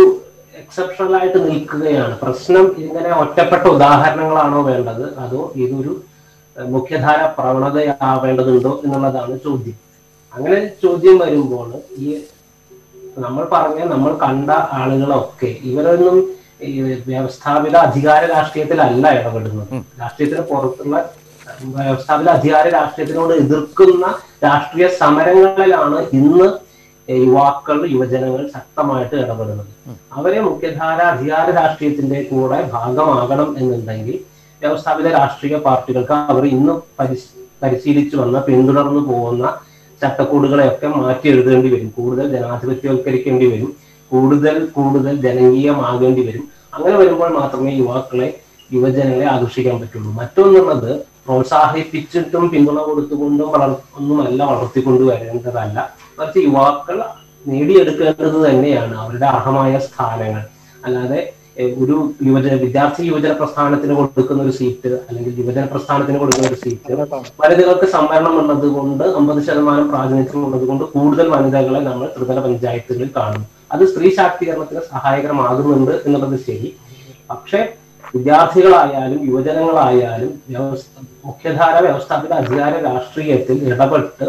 എക്സെപ്ഷണൽ ആയിട്ട് നിൽക്കുകയാണ്. പ്രശ്നം ഇങ്ങനെ ഒറ്റപ്പെട്ട ഉദാഹരണങ്ങളാണോ വേണ്ടത്, അതോ ഇതൊരു മുഖ്യധാര പ്രവണതയാവേണ്ടതുണ്ടോ എന്നുള്ളതാണ് ചോദ്യം. അങ്ങനെ ചോദ്യം വരുമ്പോൾ ഈ നമ്മൾ കണ്ട ആളുകളൊക്കെ ഇവരൊന്നും വ്യവസ്ഥാപിത അധികാര രാഷ്ട്രീയത്തിലല്ല ഇടപെടുന്നത്. രാഷ്ട്രീയത്തിന് പുറത്തുള്ള വ്യവസ്ഥാപിത അധികാര രാഷ്ട്രീയത്തിനോട് എതിർക്കുന്ന രാഷ്ട്രീയ സമരങ്ങളിലാണ് ഇന്ന് യുവാക്കൾ യുവജനങ്ങൾ ശക്തമായിട്ട് ഇടപെടുന്നത്. അവരെ മുഖ്യധാര അധികാര രാഷ്ട്രീയത്തിന്റെ കൂടെ ഭാഗമാകണം എന്നുണ്ടെങ്കിൽ വ്യവസ്ഥാപിത രാഷ്ട്രീയ പാർട്ടികൾക്ക് അവർ ഇന്ന് പരിശീലിച്ചു വന്ന പിന്തുടർന്നു പോകുന്ന ചട്ടക്കൂടുകളെയൊക്കെ മാറ്റി എഴുതേണ്ടി വരും. കൂടുതൽ ജനാധിപത്യവൽക്കരിക്കേണ്ടി വരും. കൂടുതൽ ജനകീയമാകേണ്ടി വരും. അങ്ങനെ വരുമ്പോൾ മാത്രമേ യുവജനങ്ങളെ ആകർഷിക്കാൻ പറ്റുള്ളൂ. മറ്റൊന്നുള്ളത് പ്രോത്സാഹിപ്പിച്ചിട്ടും പിന്തുണ കൊടുത്തുകൊണ്ടും ഒന്നുമല്ല വളർത്തിക്കൊണ്ടുവരേണ്ടതല്ല. മറിച്ച് യുവാക്കൾ നേടിയെടുക്കേണ്ടത് തന്നെയാണ് അവരുടെ അർഹമായ സ്ഥാനങ്ങൾ. അല്ലാതെ ഒരു വിദ്യാർത്ഥി യുവജന പ്രസ്ഥാനത്തിന് കൊടുക്കുന്ന ഒരു സീറ്റ് അല്ലെങ്കിൽ യുവജന പ്രസ്ഥാനത്തിന് കൊടുക്കുന്ന ഒരു സീറ്റ് വനിതകൾക്ക് സംവരണം ഉള്ളത് കൊണ്ട് 50% പ്രാതിനിധ്യം ഉള്ളത് കൊണ്ട് കൂടുതൽ വനിതകളെ നമ്മൾ ത്രിതല പഞ്ചായത്തുകളിൽ കാണുന്നു. അത് സ്ത്രീ ശാക്തീകരണത്തിന് സഹായകരമാകുന്നുണ്ട് എന്നുള്ളത് ശരി. പക്ഷെ വിദ്യാർത്ഥികളായാലും യുവജനങ്ങളായാലും മുഖ്യധാര വ്യവസ്ഥാപിത അധികാര രാഷ്ട്രീയത്തിൽ ഇടപെട്ട്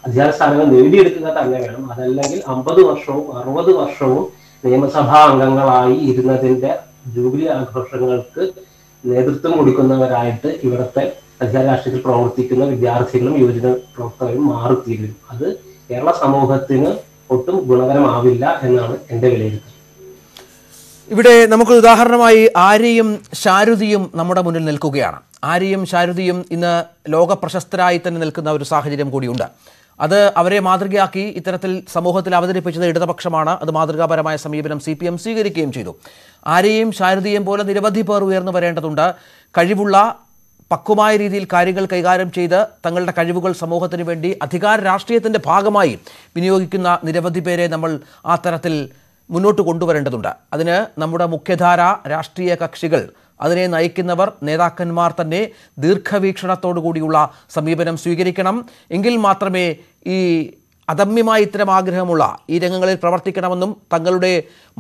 അധികാര സ്ഥാനങ്ങൾ നേടിയെടുക്കുക തന്നെ വേണം. അതല്ലെങ്കിൽ 50 വർഷവും 60 വർഷവും നിയമസഭാ അംഗങ്ങളായി ഇരുന്നതിന്റെ ജൂബിലി ആഘോഷങ്ങൾക്ക് നേതൃത്വം കൊടുക്കുന്നവരായിട്ട് ഇവിടുത്തെ അധികാര രാഷ്ട്രീയത്തിൽ പ്രവർത്തിക്കുന്ന വിദ്യാർത്ഥികളും യുവജന പ്രവർത്തകരും മാറിത്തീരും. അത് കേരള സമൂഹത്തിന് ഒട്ടും ഗുണകരമാവില്ല എന്നാണ് എൻ്റെ വിലയിരുത്തൽ. ഇവിടെ നമുക്ക് ഉദാഹരണമായി ആര്യയും ശാരുതിയും നമ്മുടെ മുന്നിൽ നിൽക്കുകയാണ്. ആര്യയും ശാരുതിയും ഇന്ന് ലോക പ്രശസ്തരായി തന്നെ നിൽക്കുന്ന ഒരു സാഹചര്യം കൂടിയുണ്ട്. അത് അവരെ മാതൃകയാക്കി ഇത്തരത്തിൽ സമൂഹത്തിൽ അവതരിപ്പിച്ചത് ഇടതുപക്ഷമാണ്. അത് മാതൃകാപരമായ സമീപനം CPM സ്വീകരിക്കുകയും ചെയ്തു. ആര്യയും ശാരുതിയും പോലെ നിരവധി പേർ ഉയർന്നു വരേണ്ടതുണ്ട്. കഴിവുള്ള പക്വമായ രീതിയിൽ കാര്യങ്ങൾ കൈകാര്യം ചെയ്ത് തങ്ങളുടെ കഴിവുകൾ സമൂഹത്തിന് വേണ്ടി അധികാര രാഷ്ട്രീയത്തിൻ്റെ ഭാഗമായി വിനിയോഗിക്കുന്ന നിരവധി പേരെ നമ്മൾ ആ തരത്തിൽ മുന്നോട്ട് കൊണ്ടുവരേണ്ടതുണ്ട്. അതിന് നമ്മുടെ മുഖ്യധാര രാഷ്ട്രീയ കക്ഷികൾ, അതിനെ നയിക്കുന്നവർ, നേതാക്കന്മാർ തന്നെ ദീർഘവീക്ഷണത്തോടു കൂടിയുള്ള സമീപനം സ്വീകരിക്കണം. എങ്കിൽ മാത്രമേ ഈ അദമ്യമായ ഇത്തരം ആഗ്രഹമുള്ള ഈ രംഗങ്ങളിൽ പ്രവർത്തിക്കണമെന്നും തങ്ങളുടെ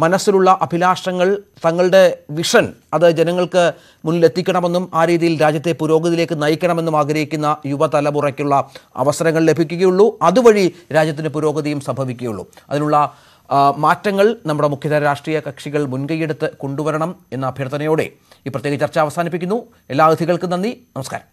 മനസ്സിലുള്ള അഭിലാഷങ്ങൾ, തങ്ങളുടെ വിഷൻ അത് ജനങ്ങൾക്ക് മുന്നിലെത്തിക്കണമെന്നും ആ രീതിയിൽ രാജ്യത്തെ പുരോഗതിയിലേക്ക് നയിക്കണമെന്നും ആഗ്രഹിക്കുന്ന യുവതലമുറയ്ക്കുള്ള അവസരങ്ങൾ ലഭിക്കുകയുള്ളൂ. അതുവഴി രാജ്യത്തിന് പുരോഗതിയും സംഭവിക്കുകയുള്ളൂ. അതിനുള്ള മാറ്റങ്ങൾ നമ്മുടെ മുഖ്യധാര രാഷ്ട്രീയ കക്ഷികൾ മുൻകൈയെടുത്ത് കൊണ്ടുവരണം എന്ന അഭ്യർത്ഥനയോടെ ഈ പ്രത്യേക ചർച്ച അവസാനിപ്പിക്കുന്നു. എല്ലാ അതിഥികൾക്കും നന്ദി. നമസ്കാരം.